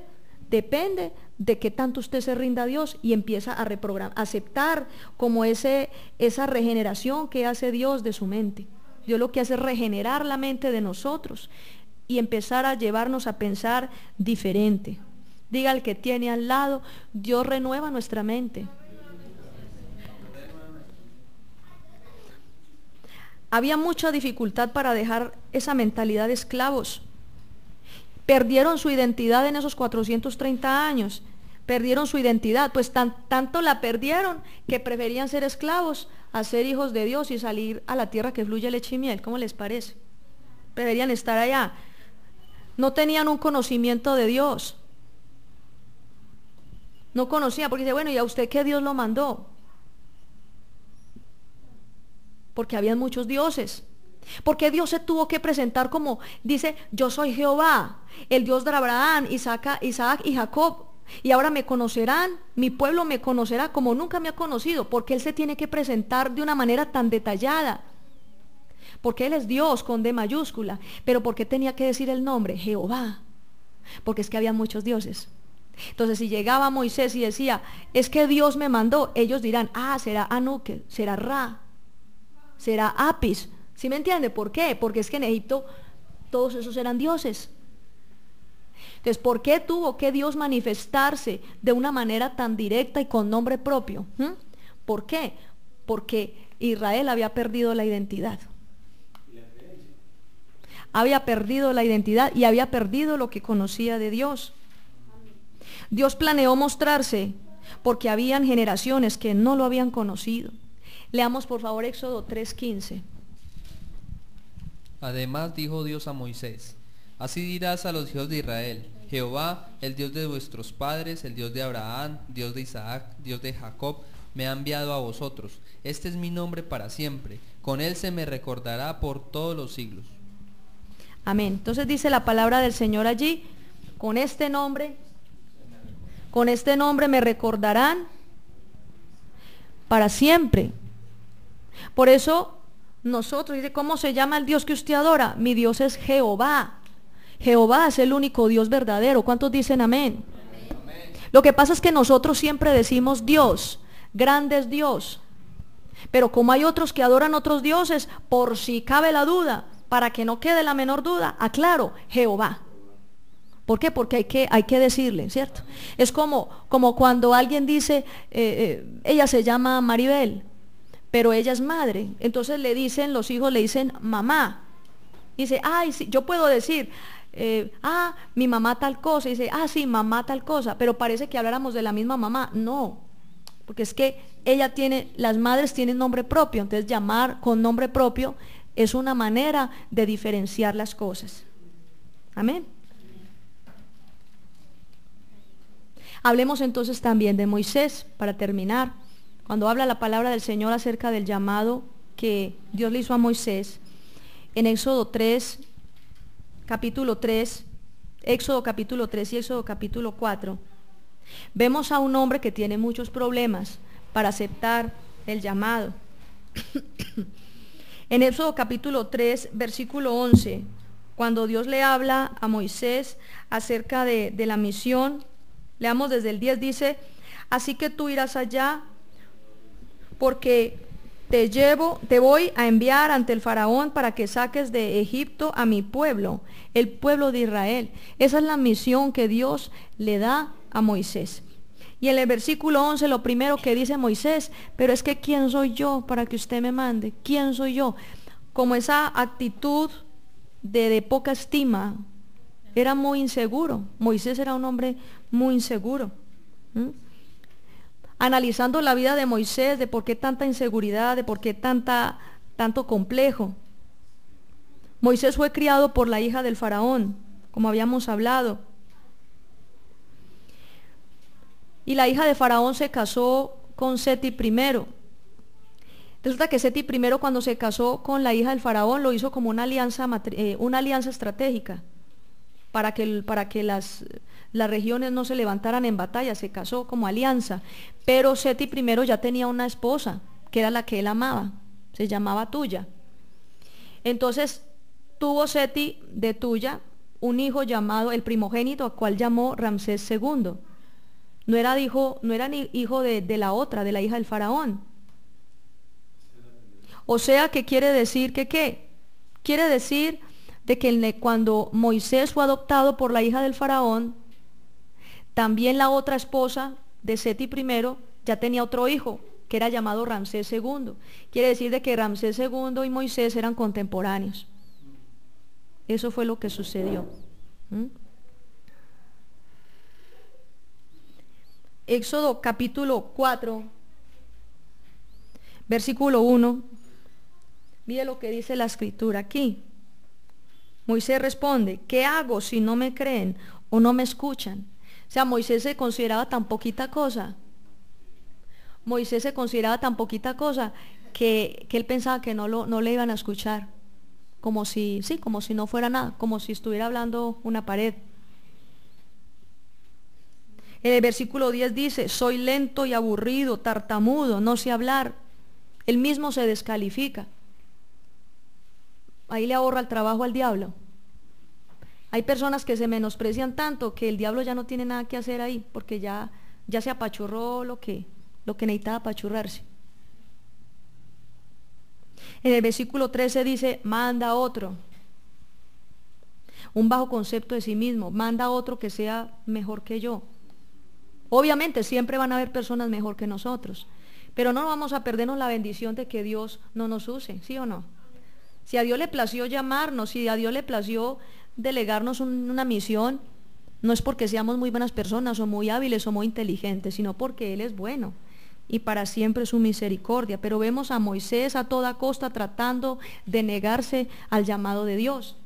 depende de qué tanto usted se rinda a Dios y empieza a reprogramar, a aceptar como esa regeneración que hace Dios de su mente. Dios lo que hace es regenerar la mente de nosotros y empezar a llevarnos a pensar diferente. Diga al que tiene al lado, Dios renueva nuestra mente. Había mucha dificultad para dejar esa mentalidad de esclavos. Perdieron su identidad en esos 430 años. Perdieron su identidad, pues tanto la perdieron que preferían ser esclavos a ser hijos de Dios y salir a la tierra que fluye leche y miel. ¿Cómo les parece? Preferían estar allá. No tenían un conocimiento de Dios. No conocían, porque dice, bueno, ¿y a usted qué Dios lo mandó? Porque habían muchos dioses. Porque Dios se tuvo que presentar como, dice, yo soy Jehová, el Dios de Abraham, Isaac y Jacob. Y ahora me conocerán, mi pueblo me conocerá como nunca me ha conocido, porque Él se tiene que presentar de una manera tan detallada. Porque Él es Dios con D mayúscula. Pero ¿por qué tenía que decir el nombre? Jehová. Porque es que había muchos dioses. Entonces si llegaba Moisés y decía, es que Dios me mandó, ellos dirán, será Anuque, será Ra, será Apis. ¿Sí me entiende? ¿Por qué? Porque es que en Egipto todos esos eran dioses. Entonces, ¿por qué tuvo que Dios manifestarse de una manera tan directa y con nombre propio? ¿Por qué? Porque Israel había perdido la identidad. Había perdido la identidad y había perdido lo que conocía de Dios. Dios planeó mostrarse porque habían generaciones que no lo habían conocido. Leamos por favor Éxodo 3:15. Además dijo Dios a Moisés, así dirás a los hijos de Israel, Jehová, el Dios de vuestros padres, el Dios de Abraham, Dios de Isaac, Dios de Jacob, me ha enviado a vosotros. Este es mi nombre para siempre. Con él se me recordará por todos los siglos. Amén. Entonces dice la palabra del Señor allí, con este nombre me recordarán para siempre. Por eso nosotros, dice, ¿cómo se llama el Dios que usted adora? Mi Dios es Jehová. Jehová es el único Dios verdadero. ¿Cuántos dicen amén? Amén. Lo que pasa es que nosotros siempre decimos Dios, grande es Dios. Pero como hay otros que adoran otros dioses, por si cabe la duda, para que no quede la menor duda, aclaro, Jehová. ¿Por qué? Porque hay que decirle, ¿cierto? Es como cuando alguien dice, ella se llama Maribel, pero ella es madre. Entonces los hijos le dicen mamá. Dice, ay, sí, yo puedo decir, mi mamá tal cosa. Dice, sí, mamá tal cosa. Pero parece que habláramos de la misma mamá. No, porque es que las madres tienen nombre propio. Entonces llamar con nombre propio es una manera de diferenciar las cosas. Amén. Hablemos entonces también de Moisés, para terminar. Cuando habla la palabra del Señor acerca del llamado que Dios le hizo a Moisés, en Éxodo 3, capítulo 3, Éxodo capítulo 3 y Éxodo capítulo 4, vemos a un hombre que tiene muchos problemas para aceptar el llamado. En Éxodo capítulo 3, versículo 11, cuando Dios le habla a Moisés acerca de la misión, leamos desde el 10, dice, así que tú irás allá, porque te voy a enviar ante el faraón para que saques de Egipto a mi pueblo, el pueblo de Israel. Esa es la misión que Dios le da a Moisés. Y en el versículo 11 lo primero que dice Moisés, pero es que ¿quién soy yo para que usted me mande? ¿Quién soy yo? Como esa actitud de poca estima, era muy inseguro. Moisés era un hombre muy inseguro. Analizando la vida de Moisés, de por qué tanta inseguridad, de por qué tanto complejo. Moisés fue criado por la hija del faraón, como habíamos hablado. Y la hija de faraón se casó con Seti primero. Resulta que Seti primero, cuando se casó con la hija del faraón, lo hizo como una alianza estratégica para que las regiones no se levantaran en batalla. Se casó como alianza. Pero Seti primero ya tenía una esposa, que era la que él amaba, se llamaba Tuya. Entonces tuvo Seti de Tuya un hijo llamado, el primogénito, al cual llamó Ramsés II. No era ni hijo de la otra, de la hija del faraón. O sea, que quiere decir que ¿qué? Quiere decir de que cuando Moisés fue adoptado por la hija del faraón, también la otra esposa de Seti I ya tenía otro hijo, que era llamado Ramsés II. Quiere decir de que Ramsés II y Moisés eran contemporáneos. Eso fue lo que sucedió. Éxodo capítulo 4, versículo 1. Mire lo que dice la escritura aquí. Moisés responde, ¿qué hago si no me creen o no me escuchan? O sea, Moisés se consideraba tan poquita cosa. Moisés se consideraba tan poquita cosa que él pensaba que no le iban a escuchar. Como si no fuera nada, como si estuviera hablando una pared. En el versículo 10 dice, soy lento y aburrido, tartamudo, no sé hablar. Él mismo se descalifica. Ahí le ahorra el trabajo al diablo. Hay personas que se menosprecian tanto que el diablo ya no tiene nada que hacer ahí, porque ya se apachurró lo que necesitaba apachurrarse. En el versículo 13 dice, manda a otro. Un bajo concepto de sí mismo, manda a otro que sea mejor que yo. Obviamente siempre van a haber personas mejor que nosotros, pero no vamos a perdernos la bendición de que Dios no nos use, ¿sí o no? Si a Dios le plació llamarnos, si a Dios le plació delegarnos una misión, no es porque seamos muy buenas personas o muy hábiles o muy inteligentes, sino porque Él es bueno y para siempre su misericordia. Pero vemos a Moisés a toda costa tratando de negarse al llamado de Dios.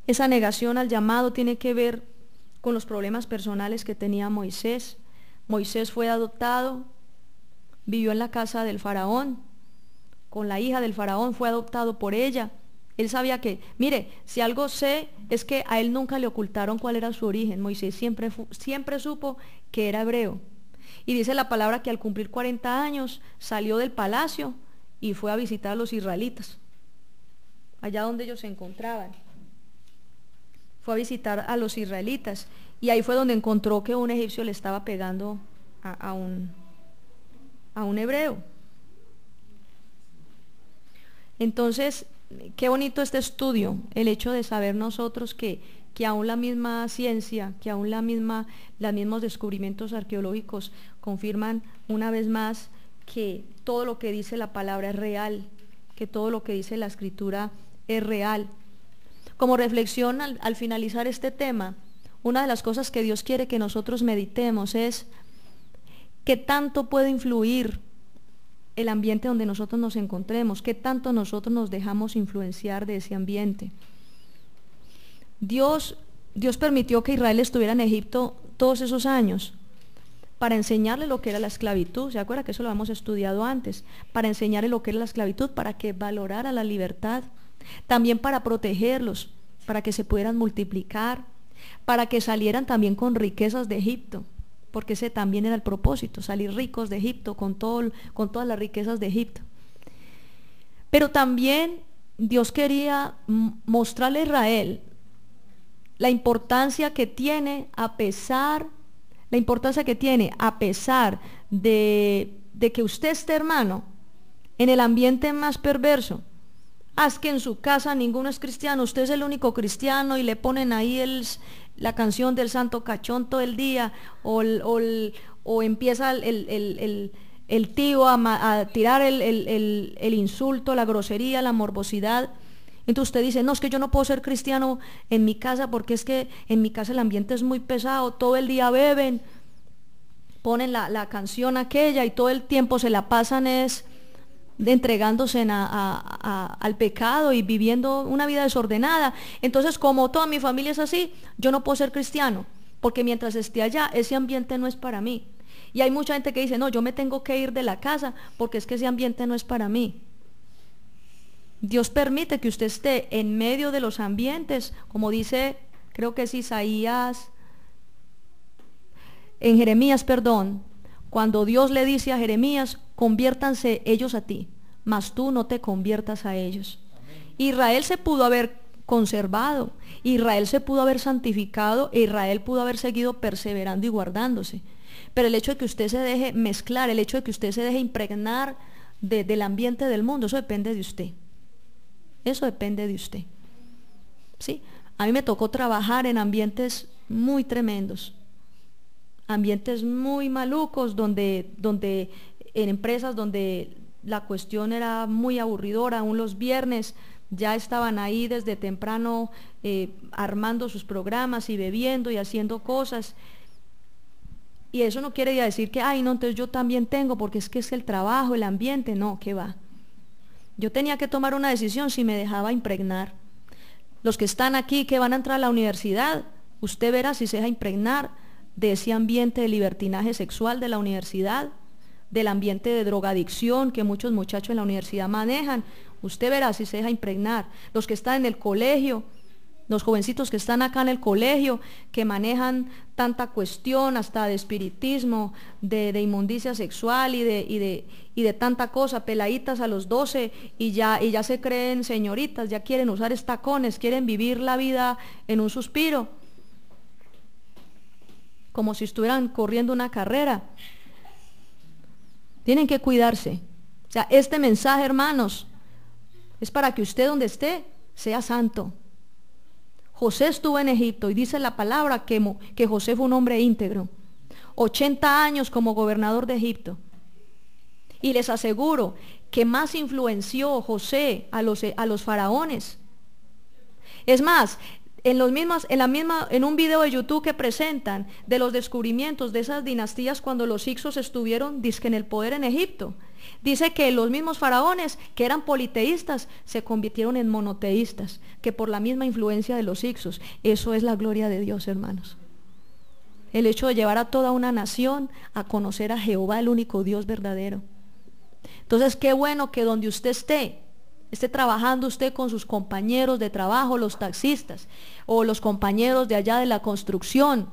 Esa negación al llamado tiene que ver con los problemas personales que tenía Moisés. Moisés fue adoptado, vivió en la casa del faraón, con la hija del faraón, fue adoptado por ella. Él sabía que, mire, si algo sé es que a él nunca le ocultaron cuál era su origen. Moisés siempre supo que era hebreo. Y dice la palabra que al cumplir 40 años salió del palacio y fue a visitar a los israelitas, allá donde ellos se encontraban. Fue a visitar a los israelitas y ahí fue donde encontró que un egipcio le estaba pegando a un hebreo. Entonces, qué bonito este estudio, el hecho de saber nosotros que aún la misma ciencia, que aún los mismos descubrimientos arqueológicos confirman una vez más que todo lo que dice la palabra es real, que todo lo que dice la escritura es real. Como reflexión al finalizar este tema, una de las cosas que Dios quiere que nosotros meditemos es qué tanto puede influir el ambiente donde nosotros nos encontremos, qué tanto nosotros nos dejamos influenciar de ese ambiente. Dios permitió que Israel estuviera en Egipto todos esos años para enseñarle lo que era la esclavitud. ¿Se acuerda que eso lo hemos estudiado antes? Para enseñarle lo que era la esclavitud, para que valorara la libertad, también para protegerlos, para que se pudieran multiplicar, para que salieran también con riquezas de Egipto, porque ese también era el propósito, salir ricos de Egipto con todas las riquezas de Egipto. Pero también Dios quería mostrarle a Israel la importancia que tiene a pesar de que usted esté, hermano, en el ambiente más perverso. Es que en su casa ninguno es cristiano, usted es el único cristiano y le ponen ahí la canción del Santo Cachón todo el día, o empieza el tío a tirar el insulto, la grosería, la morbosidad. Entonces usted dice, no, es que yo no puedo ser cristiano en mi casa porque es que en mi casa el ambiente es muy pesado, todo el día beben, ponen la canción aquella y todo el tiempo se la pasan entregándose al pecado y viviendo una vida desordenada. Entonces, como toda mi familia es así, yo no puedo ser cristiano, porque mientras esté allá, ese ambiente no es para mí. Y hay mucha gente que dice, no, yo me tengo que ir de la casa porque es que ese ambiente no es para mí. Dios permite que usted esté en medio de los ambientes, como dice, creo que es Jeremías, cuando Dios le dice a Jeremías, conviértanse ellos a ti, mas tú no te conviertas a ellos. Amén. Israel se pudo haber conservado, Israel se pudo haber santificado, e Israel pudo haber seguido perseverando y guardándose. Pero el hecho de que usted se deje mezclar, el hecho de que usted se deje impregnar del ambiente del mundo, eso depende de usted. Eso depende de usted. ¿Sí? A mí me tocó trabajar en ambientes muy tremendos, ambientes muy malucos, donde en empresas donde la cuestión era muy aburridora. Aún los viernes ya estaban ahí desde temprano armando sus programas y bebiendo y haciendo cosas. Y eso no quiere decir que, no, entonces yo también tengo, porque es que es el trabajo, el ambiente. No, ¿qué va? Yo tenía que tomar una decisión si me dejaba impregnar. Los que están aquí, que van a entrar a la universidad, usted verá si se deja impregnar de ese ambiente de libertinaje sexual de la universidad, del ambiente de drogadicción que muchos muchachos en la universidad manejan. Usted verá si se deja impregnar. Los que están en el colegio, los jovencitos que están acá en el colegio, que manejan tanta cuestión hasta de espiritismo, de inmundicia sexual y de tanta cosa, peladitas a los 12 y ya se creen señoritas, ya quieren usar tacones, quieren vivir la vida en un suspiro, como si estuvieran corriendo una carrera. Tienen que cuidarse. O sea, este mensaje, hermanos, es para que usted donde esté sea santo. José estuvo en Egipto y dice la palabra que José fue un hombre íntegro. 80 años como gobernador de Egipto. Y les aseguro que más influenció José a los faraones. Es más, en un video de YouTube que presentan de los descubrimientos de esas dinastías cuando los hicsos estuvieron dizque en el poder en Egipto, Dice que los mismos faraones que eran politeístas se convirtieron en monoteístas, que por la misma influencia de los hicsos. Eso es la gloria de Dios, hermanos. El hecho de llevar a toda una nación a conocer a Jehová, el único Dios verdadero. Entonces, qué bueno que donde usted esté trabajando usted con sus compañeros de trabajo, los taxistas, o los compañeros de allá de la construcción,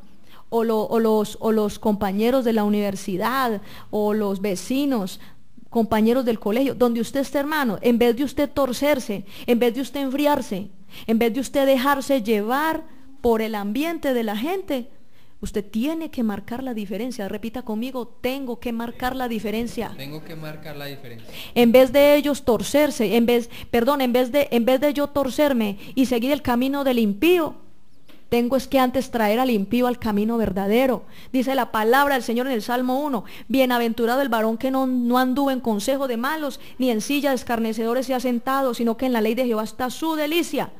o los compañeros de la universidad, o los vecinos, compañeros del colegio, donde usted esté, hermano, en vez de usted torcerse, en vez de usted enfriarse, en vez de usted dejarse llevar por el ambiente de la gente, usted tiene que marcar la diferencia. Repita conmigo, tengo que marcar la diferencia. Tengo que marcar la diferencia. En vez de ellos torcerse, en vez de yo torcerme y seguir el camino del impío, tengo es que antes traer al impío al camino verdadero. Dice la palabra del Señor en el Salmo 1, bienaventurado el varón que no anduvo en consejo de malos, ni en silla de escarnecedores se ha sentado, sino que en la ley de Jehová está su delicia.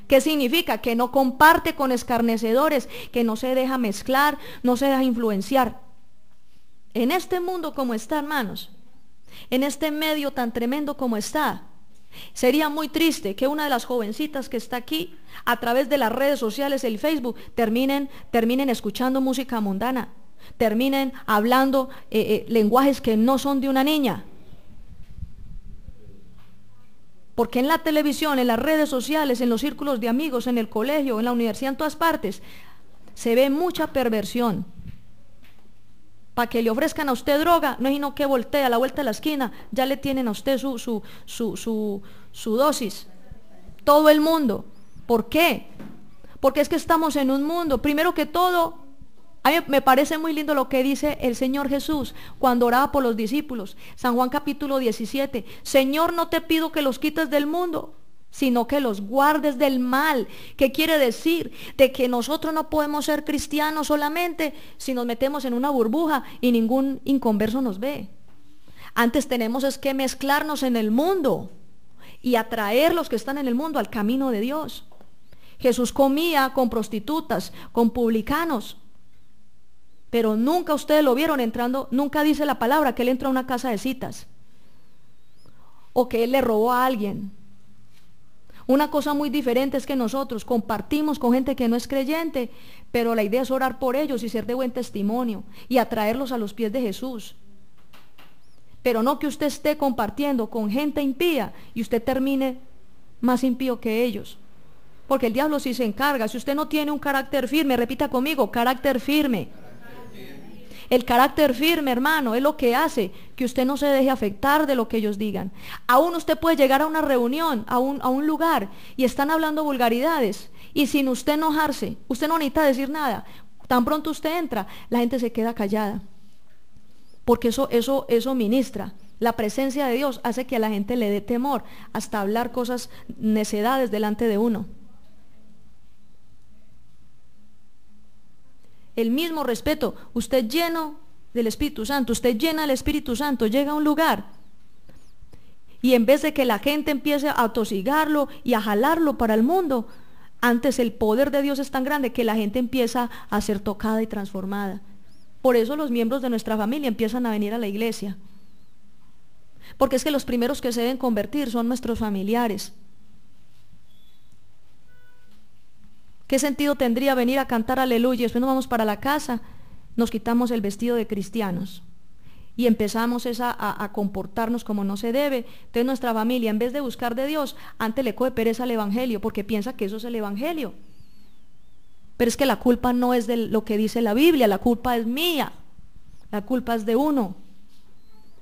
¿Qué significa? Que no comparte con escarnecedores, que no se deja mezclar, no se deja influenciar. En este mundo como está, hermanos, en este medio tan tremendo como está, sería muy triste que una de las jovencitas que está aquí, a través de las redes sociales, el Facebook, terminen escuchando música mundana, terminen hablando lenguajes que no son de una niña. Porque en la televisión, en las redes sociales, en los círculos de amigos, en el colegio, en la universidad, en todas partes, se ve mucha perversión. Para que le ofrezcan a usted droga, no es sino que voltea a la vuelta de la esquina, ya le tienen a usted su dosis. Todo el mundo. ¿Por qué? Porque es que estamos en un mundo, primero que todo, a mí me parece muy lindo lo que dice el Señor Jesús cuando oraba por los discípulos. San Juan capítulo 17. Señor, no te pido que los quites del mundo, sino que los guardes del mal. ¿Qué quiere decir? De que nosotros no podemos ser cristianos solamente si nos metemos en una burbuja y ningún inconverso nos ve. Antes tenemos es que mezclarnos en el mundo y atraer los que están en el mundo al camino de Dios. Jesús comía con prostitutas, con publicanos, pero nunca ustedes lo vieron entrando, nunca dice la palabra que él entró a una casa de citas o que él le robó a alguien. Una cosa muy diferente es que nosotros compartimos con gente que no es creyente, pero la idea es orar por ellos y ser de buen testimonio y atraerlos a los pies de Jesús. Pero no que usted esté compartiendo con gente impía y usted termine más impío que ellos. Porque el diablo sí se encarga. Si usted no tiene un carácter firme, repita conmigo, carácter firme. El carácter firme, hermano, es lo que hace que usted no se deje afectar de lo que ellos digan. Aún usted puede llegar a una reunión, a un lugar, y están hablando vulgaridades, y sin usted enojarse, usted no necesita decir nada. Tan pronto usted entra, la gente se queda callada. Porque eso ministra. La presencia de Dios hace que a la gente le dé temor hasta hablar cosas, necedades delante de uno. El mismo respeto, usted lleno del Espíritu Santo, usted llena el Espíritu Santo, llega a un lugar y en vez de que la gente empiece a atosigarlo y a jalarlo para el mundo, antes el poder de Dios es tan grande que la gente empieza a ser tocada y transformada. Por eso los miembros de nuestra familia empiezan a venir a la iglesia, porque es que los primeros que se deben convertir son nuestros familiares. ¿Qué sentido tendría venir a cantar aleluya y después nos vamos para la casa, nos quitamos el vestido de cristianos y empezamos a comportarnos como no se debe? Entonces nuestra familia, en vez de buscar de Dios, antes le coge pereza al evangelio porque piensa que eso es el evangelio. Pero es que la culpa no es de lo que dice la Biblia, la culpa es mía, la culpa es de uno,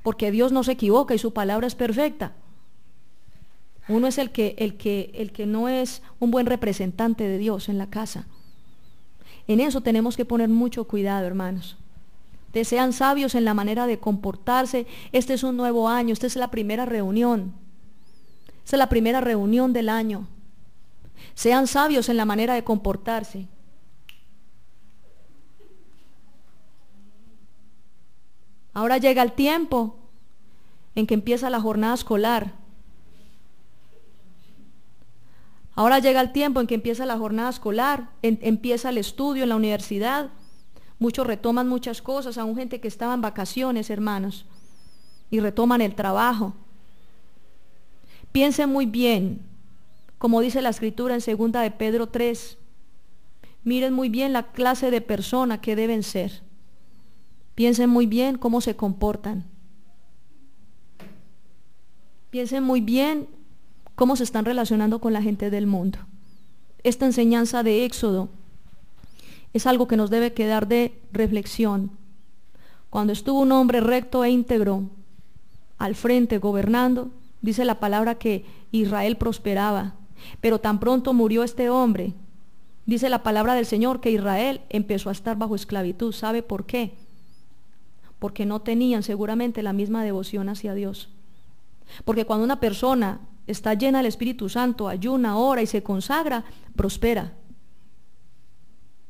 porque Dios no se equivoca y su palabra es perfecta. Uno es el que no es un buen representante de Dios en la casa. En eso tenemos que poner mucho cuidado, hermanos. Sean sabios en la manera de comportarse. Este es un nuevo año, esta es la primera reunión. Esta es la primera reunión del año. Sean sabios en la manera de comportarse. Ahora llega el tiempo en que empieza la jornada escolar. Ahora llega el tiempo en que empieza la jornada escolar, empieza el estudio en la universidad. Muchos retoman muchas cosas, aún gente que estaba en vacaciones, hermanos. y retoman el trabajo. Piensen muy bien, como dice la escritura en 2 de Pedro 3. Miren muy bien la clase de persona que deben ser. Piensen muy bien cómo se comportan. Piensen muy bien cómo se están relacionando con la gente del mundo. Esta enseñanza de Éxodo es algo que nos debe quedar de reflexión. Cuando estuvo un hombre recto e íntegro al frente gobernando, dice la palabra que Israel prosperaba. Pero tan pronto murió este hombre, dice la palabra del Señor que Israel empezó a estar bajo esclavitud. ¿Sabe por qué? Porque no tenían seguramente la misma devoción hacia Dios. Porque cuando una persona está llena del Espíritu Santo, ayuna, ora y se consagra, prospera.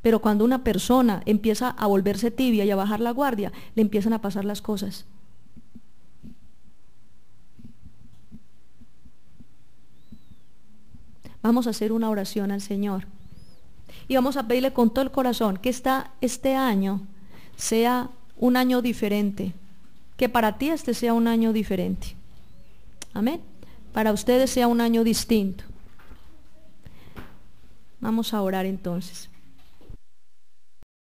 Pero cuando una persona empieza a volverse tibia y a bajar la guardia, le empiezan a pasar las cosas. Vamos a hacer una oración al Señor. Y vamos a pedirle con todo el corazón que este año sea un año diferente. Que para ti este sea un año diferente. Amén. Para ustedes sea un año distinto. Vamos a orar entonces.